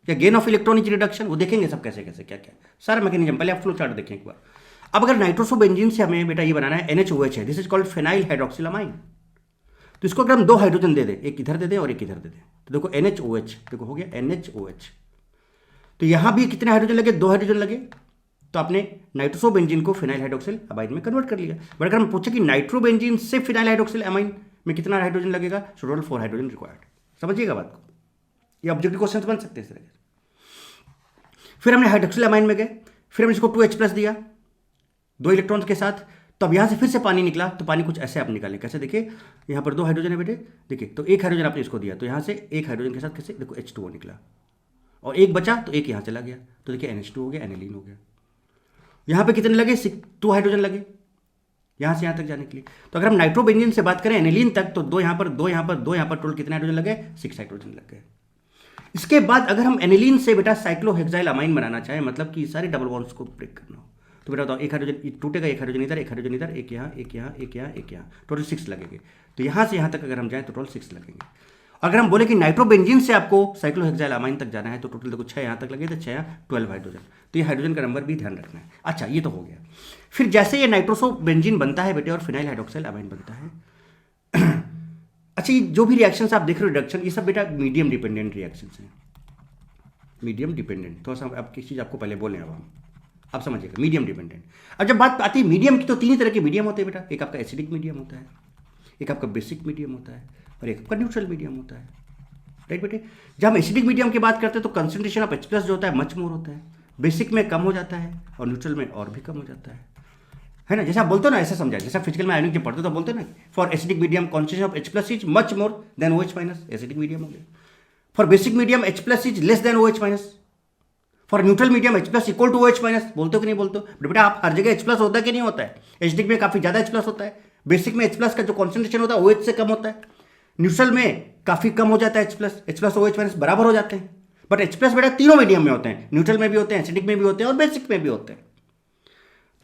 या gain of electron is reduction, वो देखेंगे सब कैसे कैसे क्या क्या सारा मैकेनिज्म। पहले आप फ्लो चार्ट देखें एक बार। अब अगर नाइट्रोसोबेंजीन से हमें बेटा ये बनाना है NHOH है, दिस इज कॉल्ड फेनाइल हाइड्रोक्सिलामाइन। तो इसको अगर हम 2 हाइड्रोजन दे दें, एक इधर दे दें और एक इधर दे दें, तो देखो NHOH, देखो हो गया NHOH। तो यहां भी कितने हाइड्रोजन लगे, 2 हाइड्रोजन लगे। तो आपने नाइट्रोसोबेंजीन को फिनाइल हाइड्रोक्सिल अमाइन में कन्वर्ट कर लिया। बट अगर हम पूछे कि नाइट्रोबेंजीन से फिनाइल हाइड्रोक्सिल अमाइन में कितना हाइड्रोजन लगेगा, सो टोटल 4 हाइड्रोजन रिक्वायर्ड। समझिएगा बात को, ये ऑब्जेक्टिव क्वेश्चन बन सकते हैं इस तरह के। फिर हमने हाइड्रोक्सिल अमाइन में गए, फिर हमने इसको 2H+ दिया 2 इलेक्ट्रॉन्स के साथ। तो अब यहां से फिर से पानी निकला, तो पानी कुछ ऐसे आप निकालें, कैसे, देखिए यहां पर 2 हाइड्रोजन है बेटे, देखिए तो 1 हाइड्रोजन आपने इसको दिया, तो यहां से 1 हाइड्रोजन के साथ कैसे, देखो H2O निकला और 1 बचा तो 1 यहां चला गया, तो देखिए NH2 हो गया, एनिलीन हो गया। यहां पे कितने लगे, 2 हाइड्रोजन लगे यहां से यहां तक जाने के लिए। तो अगर हम नाइट्रोबेंजीन से बात करें एनिलीन तक, तो 2 यहां पर 2 यहां पर 2 यहां पर, टोटल कितने हाइड्रोजन लगे, 6 हाइड्रोजन लग गए। इसके बाद अगर हम एनिलीन से बेटा साइक्लोहेक्साइल अमाइन बनाना चाहें, मतलब कि सारे डबल बॉन्ड्स को ब्रेक करना हो, तो बेटा बताओ, 1 हाइड्रोजन टूटेगा, 1 हाइड्रोजन इधर, 1 हाइड्रोजन इधर, 1 यहाँ, 1 यहाँ, 1 यहाँ, 1 यहाँ, टोटल 6 लगेंगे। तो यहाँ से यहाँ तक अगर हम जाएं तो टोटल 6 लगेंगे। अगर हम बोले कि नाइट्रोबेंजीन से आपको साइक्लोहेक्साइल अमाइन तक जाना है, तो टोटल देखो 6 यहाँ तक लगे, तो 6 यहाँ 12 हाइड्रोजन। तो ये हाइड्रोजन का नंबर भी ध्यान रखना है। अच्छा ये तो हो गया। फिर जैसे ये नाइट्रोसोबेंजीन बनता है बेटे और फिनाइल हाइड्रोक्साइल अमाइन बनता है। अच्छा ये जो भी रिएक्शंस आप देख रहे हो रिडक्शन, ये सब बेटा मीडियम डिपेंडेंट रिएक्शंस हैं। मीडियम डिपेंडेंट, थोड़ा सा अब किस चीज़ आपको पहले बोलें, अब हम आप समझिएगा मीडियम डिपेंडेंट। अब जब बात आती है मीडियम की, तो 3 ही तरह के मीडियम होते हैं बेटा। एक आपका एसिडिक मीडियम होता है, एक आपका बेसिक मीडियम होता है, और एक आपका न्यूट्रल मीडियम होता है। राइट बेटे, जब हम एसिडिक मीडियम की बात करते हैं तो कंसंट्रेशन ऑफ H+ जो होता है मच मोर होता है, बेसिक में कम हो जाता है और न्यूट्रल में और भी कम हो जाता है ना। जैसे आप बोलते हो ना, ऐसा समझा, जैसा फिजिकल में आयनिक जब पढ़ते तो बोलते हो ना, for acidic medium concentration of H+ is much more than OH-, acidic medium हो गया। For basic medium H+ is less than OH-। For neutral medium H plus equal to OH minus, बोलते हो कि नहीं बोलते हो बेटा? आप हर जगह H प्लस होता है कि नहीं होता है? एसिडिक में काफी ज्यादा H प्लस होता है, बेसिक में H प्लस का जो कॉन्सेंट्रेशन होता है OH से कम होता है, न्यूट्रल में काफी कम हो जाता है H प्लस OH माइनस बराबर हो जाते हैं। बट H प्लस बेटा तीनों मीडियम में होते हैं, न्यूट्रल में भी होते हैं, एसिडिक में भी होते हैं और बेसिक में भी होते हैं।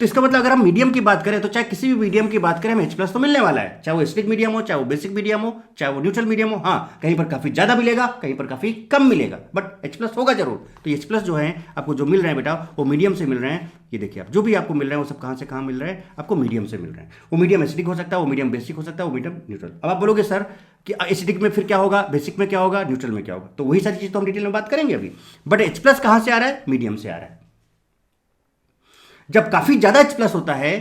तो इसका मतलब अगर हम मीडियम की बात करें तो चाहे किसी भी मीडियम की बात करें हमें H प्लस तो मिलने वाला है, चाहे वो एसिडिक मीडियम हो, चाहे वो बेसिक मीडियम हो, चाहे वो न्यूट्रल मीडियम हो। हाँ, कहीं पर काफी ज्यादा मिलेगा, कहीं पर काफी कम मिलेगा, बट H प्लस होगा जरूर। तो H प्लस जो है आपको जो मिल रहे हैं बेटा वो मीडियम से मिल रहे हैं। ये देखिए आप जो भी आपको मिल रहे हैं वो सब कहां से कहां मिल रहे हैं? आपको मीडियम से मिल रहे हैं। वो मीडियम एसिडिक हो सकता है, वो मीडियम बेसिक हो सकता है, वो मीडियम न्यूट्रल। अब आप बोलोगे सर कि एसिडिक में फिर क्या होगा, बेसिक में क्या होगा, न्यूट्रल में क्या होगा? तो वही सारी चीज तो हम डिटेल में बात करेंगे अभी। बट H प्लस कहां से आ रहा है? मीडियम से आ रहा है। जब काफी ज्यादा H प्लस होता है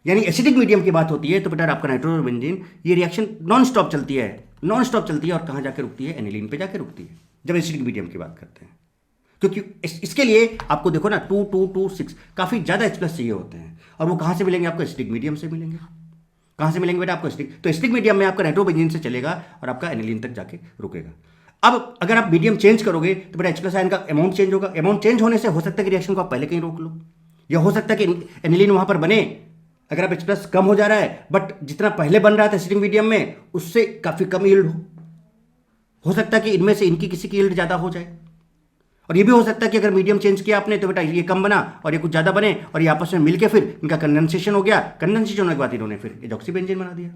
यानी एसिडिक मीडियम की बात होती है तो बेटा आपका नाइट्रोबेंजीन ये रिएक्शन नॉन स्टॉप चलती है, नॉन स्टॉप चलती है और कहां जाकर रुकती है? एनिलीन पे जाकर रुकती है जब एसिडिक मीडियम की बात करते हैं। क्योंकि इसके लिए आपको देखो ना 2 2 2 6 काफी ज्यादा H प्लस चाहिए होते हैं और वो कहां से मिलेंगे? आपको एसिडिक मीडियम से मिलेंगे। कहां से मिलेंगे बेटा? आपको एसिडिक, तो एसिडिक मीडियम में आपका नाइट्रोबेंजीन से चलेगा और आपका एनिलीन तक जाके रुकेगा। अब अगर आप मीडियम चेंज करोगे तो बेटा H प्लस आयन का अमाउंट चेंज होगा। अमाउंट चेंज होने से हो सकता है कि रिएक्शन को आप पहले कहीं रोक लो, या हो सकता है कि एनिलीन वहां पर बने। अगर आप H प्लस कम हो जा रहा है बट जितना पहले बन रहा था एसिडिक मीडियम में उससे काफी कम यील्ड हो सकता है कि इनमें से इनकी किसी की यील्ड ज्यादा हो जाए। और ये भी हो सकता है कि अगर मीडियम चेंज किया आपने तो बेटा ये कम बना और ये कुछ ज्यादा बने और ये आपस में मिलके फिर इनका कंडेंसेशन हो गया। कंडेंसेशन होने के बाद इन्होंने फिर एजॉक्सी बेंजीन बना दिया।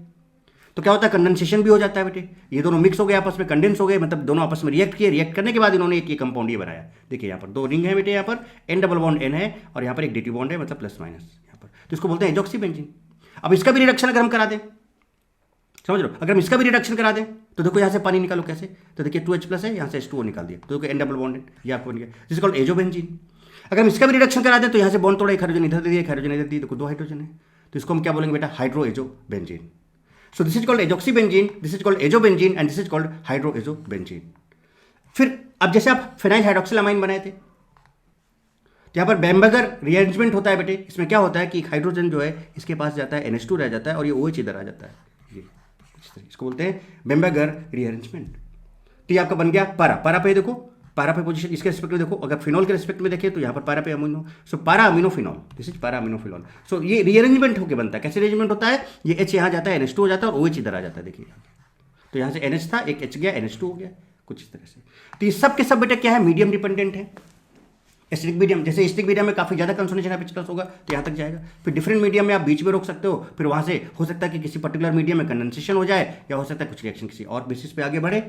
तो क्या होता है? कंडेंसेशन भी हो जाता है बेटे, ये दोनों मिक्स हो गए आपस में, कंडेंस हो गए, मतलब दोनों आपस में रिएक्ट किए। रिएक्ट करने के बाद इन्होंने एक ये कंपाउंड ये बनाया। देखिए यहाँ पर 2 रिंग है बेटे, यहाँ पर N डबल बॉन्ड N है और यहाँ पर एक DT बॉन्ड है, मतलब प्लस माइनस यहाँ पर, तो इसको बोलते हैं एजॉक्सी बेंजीन। अब इसका भी रिडक्शन अगर हम करा दें, समझ लो, अगर हम इसका भी रिडक्शन करा दें तो देखो यहाँ से पानी निकालो कैसे, तो देखिए 2H प्लस है, यहाँ से H2O निकाल दिया, तो देखो N डबल बॉन्ड ये आपको बन गया, जिसको कॉल्ड एजोबेंजीन। अगर हम इसका भी रिडक्शन करा दें तो यहाँ से बॉन्ड तोड़ा, एक हाइड्रोजन इधर दे दिया, एक हाइड्रोजन इधर दिया, देखो 2 हाइड्रोजन है, तो इसको हम क्या बोलेंगे बेटा? Hydroazobenzene. So this is called azoxybenzene, this is called azobenzene and this is called hydroazobenzene. फिर अब जैसे आप फिनाइल हाइड्रोक्सिलामाइन बनाए थे, तो यहाँ पर बेम्बर्गर रीअरेंजमेंट होता है बेटे। इसमें क्या होता है कि एक हाइड्रोजन जो है इसके पास जाता है, NH2 रह जाता है और ये OH इधर आ जाता है, ये इसको बोलते हैं बेम्बर्गर रीअरेंजमेंट। तो ये आपका बन गया पारा। पारा पे देखो, पारा पे पोजीशन इसके रिस्पेक्ट में देखो, अगर फिनॉल के रिस्पेक्ट में देखें तो यहाँ पर पारा पे अमीनो, सो पारा अमीनो फिनॉल, दिस इज पारा अमीनो फिनॉल। सो ये रीअरेंजमेंट होकर बनता है। कैसे रीअरेंजमेंट होता है? ये H यहाँ जाता है, NH2 हो जाता है और OH इधर आ जाता है, देखिए तो यहाँ से NH था, एक H गया, NH2 हो गया, कुछ इस तरह से। तो ये सब के सब बेटा क्या है? मीडियम डिपेंडेंट है। एसिडिक मीडियम, जैसे एसिडिक मीडियम में काफी ज्यादा कंसंट्रेशन H प्लस होगा तो यहाँ तक जाएगा। फिर डिफरेंट मीडियम में आप बीच में रोक सकते हो, फिर वहां से हो सकता है कि किसी पर्टिकुलर मीडियम में कंडेंसेशन हो जाए, या हो सकता है कुछ रिएक्शन किसी और बेसिस पे आगे बढ़े,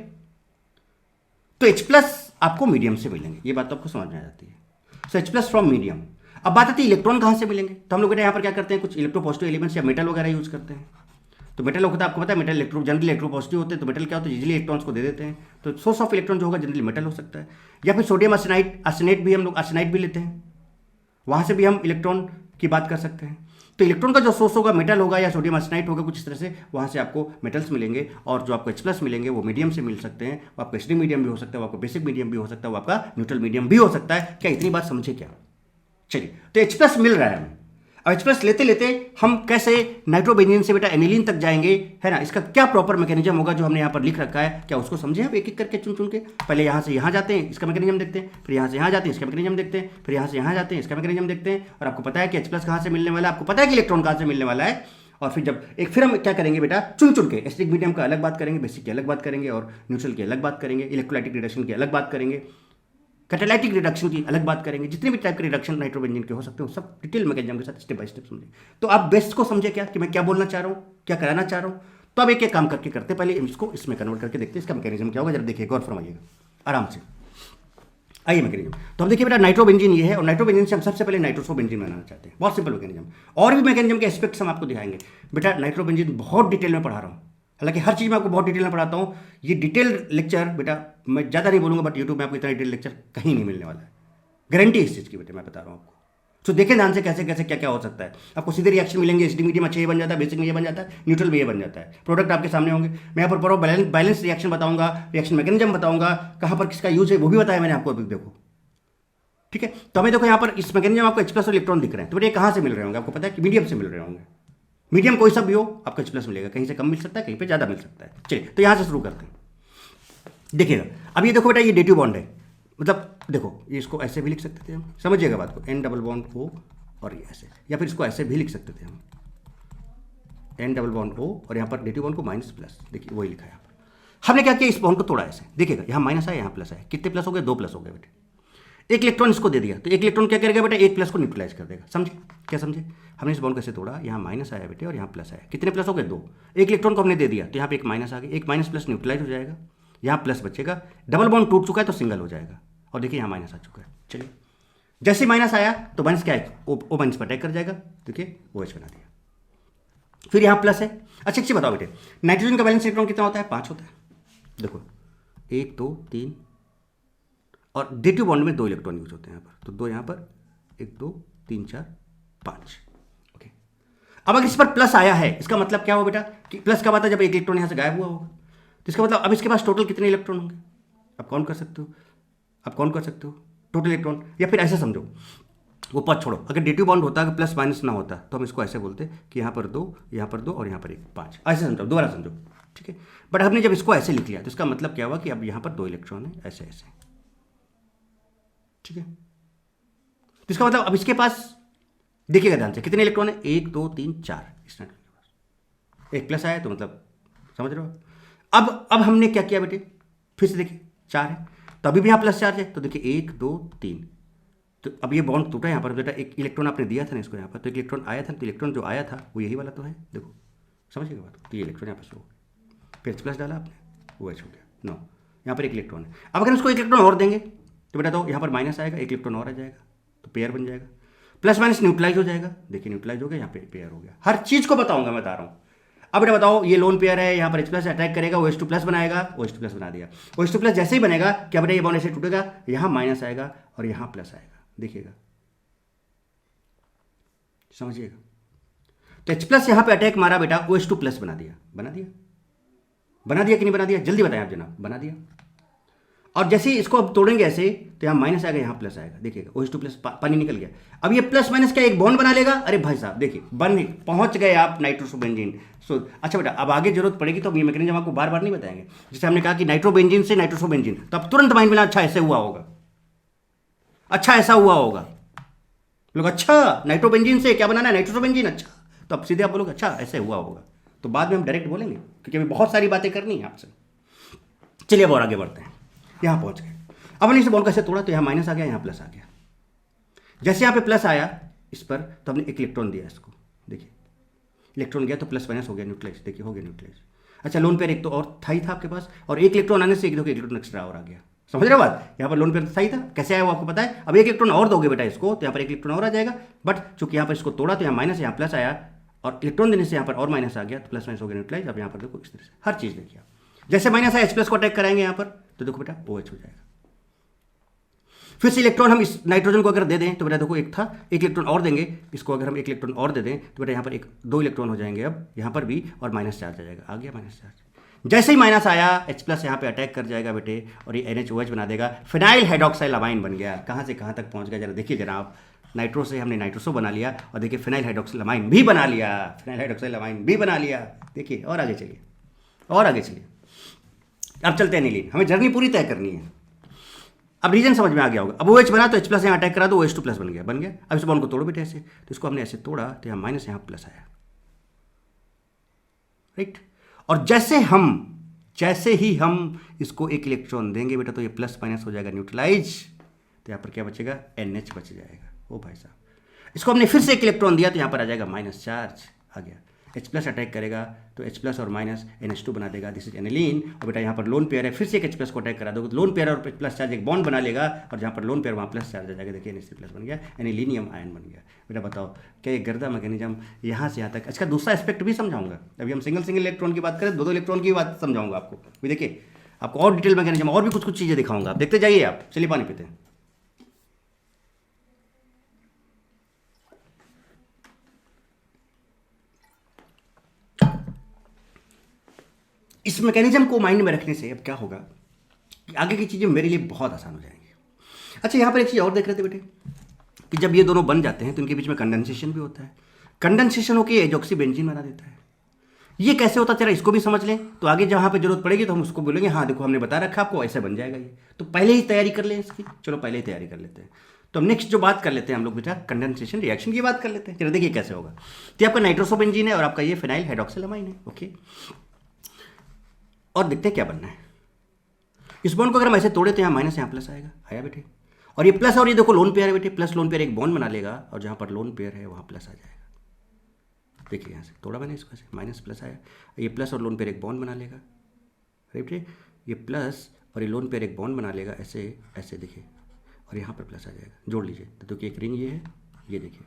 तो H प्लस आपको मीडियम से मिलेंगे। ये बात तो आपको समझ में आ जाती है। सो H प्लस फ्रॉम मीडियम। अब बात आती है इलेक्ट्रॉन कहां से मिलेंगे, तो हम लोग बेटा यहाँ पर क्या करते हैं, कुछ इलेक्ट्रोपॉजिटिव एलिमेंट्स या मेटल वगैरह यूज करते हैं। तो मेटल होता है, आपको पता है मेटल जनरली इलेक्ट्रोपॉजिटिव होते हैं, तो मेटल क्या होता है? इजीली इलेक्ट्रॉन्स को दे देते हैं, तो सोर्स ऑफ इलेक्ट्रॉन जो होगा जनरली मेटल हो सकता है। या फिर सोडियम आर्सेनाइड, आर्सेनेट भी हम लोग आर्सेनाइड भी लेते हैं, वहां से भी हम इलेक्ट्रॉन की बात कर सकते हैं। तो इलेक्ट्रॉन का जो सोर्स होगा मेटल होगा या सोडियम आर्सेनाइड होगा, कुछ इस तरह से वहां से आपको मेटल्स मिलेंगे। और जो आपको H प्लस मिलेंगे वो मीडियम से मिल सकते हैं, वो आपका एसिडिक मीडियम भी हो सकता है, वो आपका बेसिक मीडियम भी हो सकता है, वो आपका न्यूट्रल मीडियम भी हो सकता है। क्या इतनी बात समझे क्या? चलिए, तो H प्लस मिल रहा है हमें। अब H प्लस लेते लेते हम कैसे नाइट्रोबेंजीन से बेटा एनिलीन तक जाएंगे, है ना? इसका क्या प्रॉपर मैकेनिज्म होगा जो हमने यहाँ पर लिख रखा है, क्या उसको समझे आप एक एक करके चुन चुन के? पहले यहाँ से यहाँ जाते हैं, इसका मैकेनिज्म देखते हैं, फिर यहाँ से यहाँ जाते हैं, इसका मैकेनिज्म देखते हैं, फिर यहाँ से यहाँ जाते हैं, इसका मैकेनिज्म देखते हैं। और आपको पता है कि H प्लस कहाँ से मिलने वाला है, आपको पता है कि इलेक्ट्रॉन कहाँ से मिलने वाला है। और फिर जब एक फिर हम क्या करेंगे बेटा, चुन चुन के एसिडिक मीडियम का अलग बात करेंगे, बेसिक की अलग बात करेंगे, और न्यूट्रल की अलग बात करेंगे, इलेक्ट्रोलाइटिक रिडक्शन की अलग बात करेंगे, कैटालाइटिक रिडक्शन की अलग बात करेंगे। जितने भी टाइप के रिडक्शन नाइट्रोबेंजीन के हो सकते हैं सब डिटेल मैकेनिज्म के साथ स्टेप बाय स्टेप समझे। तो आप बेस्ट को समझे क्या कि मैं क्या बोलना चाह रहा हूँ, क्या कराना चाह रहा हूँ। तो अब एक एक काम करके करते, पहले इसको इसमें कन्वर्ट करके देखते हैं इसका मैकेनिज्म क्या होगा। जरा देखिए, गौर फरमाइएगा आराम से। आइए मैकेनिज्म, तो हम देखिए बेटा नाइट्रोबेंजीन ये है, और नाइट्रोबेंजीन से हम सबसे पहले नाइट्रोसोबेंजीन बनाना चाहते हैं। बहुत सिंपल मैकेनिज्म, और भी मैकेनिज्म के एस्पेक्ट्स हम आपको दिखाएंगे। बेटा नाइट्रोबेंजीन बहुत डिटेल में पढ़ा रहा हूँ, हालांकि हर चीज़ मैं आपको बहुत डिटेल में पढ़ाता हूँ। ये डिटेल लेक्चर बेटा मैं ज़्यादा नहीं बोलूँगा, बट यूट्यूब में आपको इतना डिटेल लेक्चर कहीं नहीं मिलने वाला है, गारंटी इस चीज़ की बेटा मैं बता रहा हूँ आपको। तो देखें ध्यान से कैसे कैसे क्या क्या हो सकता है। आपको सीधे रिएक्शन मिलेंगे, एसिडिक मीडियम अच्छा ये बन जाता है, बेसिक में ये बन जाता है, न्यूट्रल में ये बन जाता है, प्रोडक्ट आपके सामने होंगे। मैं यहाँ पर पूरा बैलेंस रिएक्शन बताऊंगा, रिएक्शन मैकेनिज्म बताऊंगा, कहाँ पर किसका यूज है वो भी बताया मैंने आपको। अभी देखो, ठीक है। तो हमें देखो यहाँ पर इस मैकेनिज्म आपको H प्लस और इलेक्ट्रॉन दिख रहे हैं, तो ये कहाँ से मिल रहे होंगे? आपको पता है कि मीडियम से मिल रहे होंगे। मीडियम कोई सा भी हो आपको H प्लस मिलेगा, कहीं से कम मिल सकता है, कहीं पे ज़्यादा मिल सकता है। चलिए, तो यहाँ से शुरू करते हैं। देखिएगा, अब ये देखो बेटा ये डेटिव बॉन्ड है, मतलब देखो ये इसको ऐसे भी लिख सकते थे हम, समझिएगा बात को, N डबल बॉन्ड O और ये ऐसे, या फिर इसको ऐसे भी लिख सकते थे हम, N डबल बॉन्ड O और यहाँ पर नेगेटिव बॉन्ड को माइनस प्लस, देखिए वही लिखा है यहाँ पर। हमने क्या किया, इस बॉन्ड को तोड़ा ऐसे, देखिएगा यहाँ माइनस आया यहाँ प्लस आया, कितने प्लस हो गए, 2 प्लस हो गए बेटे। एक इलेक्ट्रॉन इसको दे दिया तो एक इलेक्ट्रॉन क्या करेगा बेटा, एक प्लस को न्यूट्रलाइज कर देगा, समझे क्या समझे। हमने इस बॉन्ड कैसे तोड़ा, यहाँ माइनस आया बेटे और यहाँ प्लस आया, कितने प्लस हो गए, 2। एक इलेक्ट्रॉन को हमने दे दिया तो यहाँ पे एक माइनस आ गया, एक माइनस प्लस न्यूट्रलाइज हो जाएगा, यहाँ प्लस बचेगा, डबल बॉन्ड टूट चुका है तो सिंगल हो जाएगा, और देखिए यहाँ माइनस आ चुका है। चलिए जैसे माइनस आया तो माइनस क्या है, ओ माइनस पर अटैक कर जाएगा, देखिए ओ एच बना दिया। फिर यहाँ प्लस है। अच्छा अच्छी बताओ बेटे, नाइट्रोजन का बैलेंस इलेक्ट्रॉन कितना होता है, 5 होता है। देखो 1 2 3 और डेटिव बॉन्ड में 2 इलेक्ट्रॉन यूज होते हैं यहाँ पर, तो 2 यहाँ पर, 1 2 3 4 5। ओके, अब अगर इस पर प्लस आया है इसका मतलब क्या हुआ बेटा, कि प्लस कब आता है, जब एक इलेक्ट्रॉन यहाँ से गायब हुआ होगा, तो इसका मतलब अब इसके पास टोटल कितने इलेक्ट्रॉन होंगे, आप काउंट कर सकते हो, आप काउंट कर सकते हो टोटल इलेक्ट्रॉन। या फिर ऐसे समझो, वो पद छोड़ो, अगर डेटिव बॉन्ड होता है प्लस माइनस ना होता तो हम इसको ऐसे बोलते कि यहाँ पर 2, यहाँ पर 2 और यहाँ पर 1, 5, ऐसे समझो, दोबारा समझो, ठीक है। बट हमने जब इसको ऐसे लिख लिया तो इसका मतलब क्या हुआ कि अब यहाँ पर 2 इलेक्ट्रॉन है, ऐसे ऐसे, ठीक है। तो इसका मतलब अब इसके पास देखिएगा ध्यान से, कितने इलेक्ट्रॉन है, 1 2 3 4, इस नाइट्रोजन के पास एक प्लस आया तो मतलब समझ रहे हो। अब हमने क्या किया बेटे, फिर से देखिए 4 है तो अभी भी यहाँ प्लस चार्ज है, तो देखिए 1 2 3, तो अब ये बॉन्ड टूटा यहाँ पर बेटा, एक इलेक्ट्रॉन आपने दिया था ना इसको यहाँ पर, तो एक इलेक्ट्रॉन आया था, तो इलेक्ट्रॉन जो आया था वो यही वाला तो है, देखो समझिएगा बात, तो ये इलेक्ट्रॉन यहाँ पर शो हो गया, फिर प्लस डाला आपने, वो एच हो गया 9, यहाँ पर एक इलेक्ट्रॉन है। अब अगर इसको एक इलेक्ट्रॉन और देंगे तो बेटा तो यहाँ पर माइनस आएगा, एक इलेक्ट्रॉन और आ जाएगा, तो पेयर बन जाएगा, प्लस माइनस न्यूट्रलाइज हो जाएगा, देखिए न्यूट्रलाइज हो गया, यहाँ पे पेयर हो गया। हर चीज़ को बताऊंगा मैं बता रहा हूँ। अब बेटा बताओ, ये लोन पेयर है, यहाँ पर H+ अटैक करेगा, OH2 प्लस बनाएगा, OH2 प्लस बना दिया, OH2 प्लस जैसे ही बनेगा क्या बेटा, ये बॉन्ड ऐसे टूटेगा, यहाँ माइनस आएगा और यहाँ प्लस आएगा, देखिएगा समझिएगा। तो H+ यहाँ पे अटैक मारा बेटा, OH2 प्लस बना दिया, बना दिया, बना दिया कि नहीं बना दिया, जल्दी बताएं आप जनाब, बना दिया। और जैसे ही इसको अब तोड़ेंगे ऐसे तो यहाँ माइनस आएगा, यहाँ प्लस आएगा, देखिएगा OH2 प्लस पानी निकल गया। अब ये प्लस माइनस क्या एक बॉन्ड बना लेगा, अरे भाई साहब देखिए बन पहुंच गए आप नाइट्रोसोबेंजीन। अच्छा बेटा, अब आगे जरूरत पड़ेगी तो ये मैकेनिज्म आपको बार बार नहीं बताएंगे। जैसे हमने कहा कि नाइट्रोबेंजीन से नाइट्रोसोबेंजीन, तो अब तुरंत माइंड में अच्छा ऐसे हुआ होगा, अच्छा ऐसा हुआ होगा, लोग अच्छा नाइट्रोबेंजीन से क्या बनाना है, नाइट्रोसोबेंजीन, अच्छा, तो अब सीधे आप बोलोगे अच्छा ऐसे हुआ होगा, तो बाद में हम डायरेक्ट बोलेंगे क्योंकि अभी बहुत सारी बातें करनी है आपसे। चलिए अब और आगे बढ़ते हैं, यहाँ पहुंच गए। अब हमने इस बॉन्ड को ऐसे तोड़ा तो यहाँ माइनस आ गया, यहाँ प्लस आ गया। जैसे यहाँ पे प्लस आया इस पर तो हमने एक इलेक्ट्रॉन दिया इसको, देखिए इलेक्ट्रॉन गया तो प्लस माइनस हो गया, न्यूट्रलाइज, देखिए हो गया न्यूट्रलाइज। अच्छा लोन पेयर एक तो और था ही था आपके पास, और एक इलेक्ट्रॉन आने से एक इलेक्ट्रॉन एक्स्ट्रा और आ गया, समझ रहे हो बात। यहाँ पर लोन पेयर था ही था, कैसे आया वो आपको पता है। अब एक इलेक्ट्रॉन और दोगे बेटा इसको तो यहाँ पर एक इलेक्ट्रॉन और आ जाएगा, बट चूंकि यहाँ पर इसको तोड़ा तो यहाँ माइनस, यहाँ प्लस आया, और इलेक्ट्रॉन देने से यहाँ पर और माइनस आ गया, तो प्लस माइनस हो गया न्यूट्रलाइज। अब यहाँ पर देखो इस तरह से हर चीज़ देखिए, जैसे माइनस आया H+ को अटैक कराएंगे यहाँ पर तो देखो बेटा OH हो जाएगा। फिर से इलेक्ट्रॉन हम इस नाइट्रोजन को अगर दे दें तो बेटा देखो एक था, एक इलेक्ट्रॉन और देंगे इसको, अगर हम एक इलेक्ट्रॉन और दे दें तो बेटा यहाँ पर 2 इलेक्ट्रॉन हो जाएंगे अब यहाँ पर भी, और माइनस चार्ज आ जाएगा, आ गया माइनस चार्ज। जैसे ही माइनस आया H+ यहाँ पे अटैक कर जाएगा बेटे और ये NaOH बना देगा, फिनाइल हाइड्रोक्साइल अमाइन बन गया। कहाँ से कहाँ तक पहुँच गया जरा देखिए जनाब, नाइट्रो से हमने नाइट्रोसो बना लिया और देखिए फिनाइल हाइड्रोक्साइल अमाइन भी बना लिया, फिनाइल हाइड्रोक्साइल अमाइन भी बना लिया। देखिए और आगे चलिए, और आगे चलिए, अब चलते हैं नीलीन, हमें जर्नी पूरी तय करनी है। अब रीजन समझ में आ गया होगा। अब OH बना तो H+ यहाँ अटैक करा दो, OH2 प्लस बन गया, बन गया। अब इस बॉन्ड को तोड़ो बेटे ऐसे, तो इसको हमने ऐसे तोड़ा तो यहाँ माइनस, यहाँ प्लस आया, राइट। और जैसे ही हम इसको एक इलेक्ट्रॉन देंगे बेटा तो ये प्लस माइनस हो जाएगा न्यूट्रलाइज, तो यहाँ पर क्या बचेगा, NH बच जाएगा। ओ भाई साहब, इसको हमने फिर से एक इलेक्ट्रॉन दिया तो यहाँ पर आ जाएगा माइनस चार्ज, आ गया। H+ अटैक करेगा तो H+ और माइनस NH2 बना देगा, दिस इज एनिलीन। और बेटा यहाँ पर लोन पेयर है, फिर से एक H+ को अटैक करा दोगे तो लोन पेयर और प्लस चार्ज एक बॉन्ड बना लेगा, और जहाँ पर लोन पेयर वहाँ प्लस चार्ज आ जाएगा, देखिए NH3+ बन गया, एनिलीनियम आयन बन गया। बेटा बताओ क्या ये गर्दा मैकेनिज्म यहाँ से यहाँ तक। अच्छा दूसरा एस्पेक्ट भी समझाऊंगा, अभी हम सिंगल इलेक्ट्रॉन की बात करें, 2 इलेक्ट्रॉन की बात समझाऊंगा आपको भी। देखिए आपको और डिटेल मैकेनिज्म और भी कुछ चीज़ें दिखाऊंगा, आप देखते जाइए आप। चलिए पानी पीते हैं। इस मैकेनिज्म को माइंड में रखने से अब क्या होगा कि आगे की चीज़ें मेरे लिए बहुत आसान हो जाएंगी। अच्छा यहाँ पर एक चीज़ और देख रहे थे बेटे कि जब ये दोनों बन जाते हैं तो इनके बीच में कंडेंसेशन भी होता है। कंडेंसेशन होकर एजॉक्सी बेंजीन बना देता है। ये कैसे होता चला इसको भी समझ लें, तो आगे जहाँ पे जरूरत पड़ेगी तो हम उसको बोलेंगे हाँ देखो हमने बता रखा आपको ऐसे बन जाएगा ये, तो पहले ही तैयारी कर लें इसकी। चलो पहले ही तैयारी कर लेते हैं। तो हम नेक्स्ट जो बात कर लेते हैं हम लोग बेटा कंडेंसेशन रिएक्शन की बात कर लेते हैं। चलो देखिए कैसे होगा। तो आपका नाइट्रोसोबेंजीन है और आपका ये फिनाइल हाइड्रोक्सिलामाइन है। ओके, और देखते हैं क्या बनना है। इस बॉन्ड को अगर हम ऐसे तोड़े तो यहाँ माइनस यहाँ प्लस आएगा, आया बेटे। और ये प्लस और ये देखो लोन पेयर है बेटे, प्लस लोन पेयर एक बॉन्ड बना लेगा और जहाँ पर लोन पेयर है वहाँ प्लस आ जाएगा। देखिए यहाँ से तोड़ा मैंने इसको ऐसे, माइनस प्लस आया, ये प्लस और लोन पेयर एक बॉन्ड बना लेगा। अरे बेटे ये प्लस और ये लोन पेयर एक बॉन्ड बना लेगा ऐसे ऐसे, देखिए, और यहाँ पर प्लस आ जाएगा। जोड़ लीजिए तो देखिए एक रिंग ये है, ये देखिए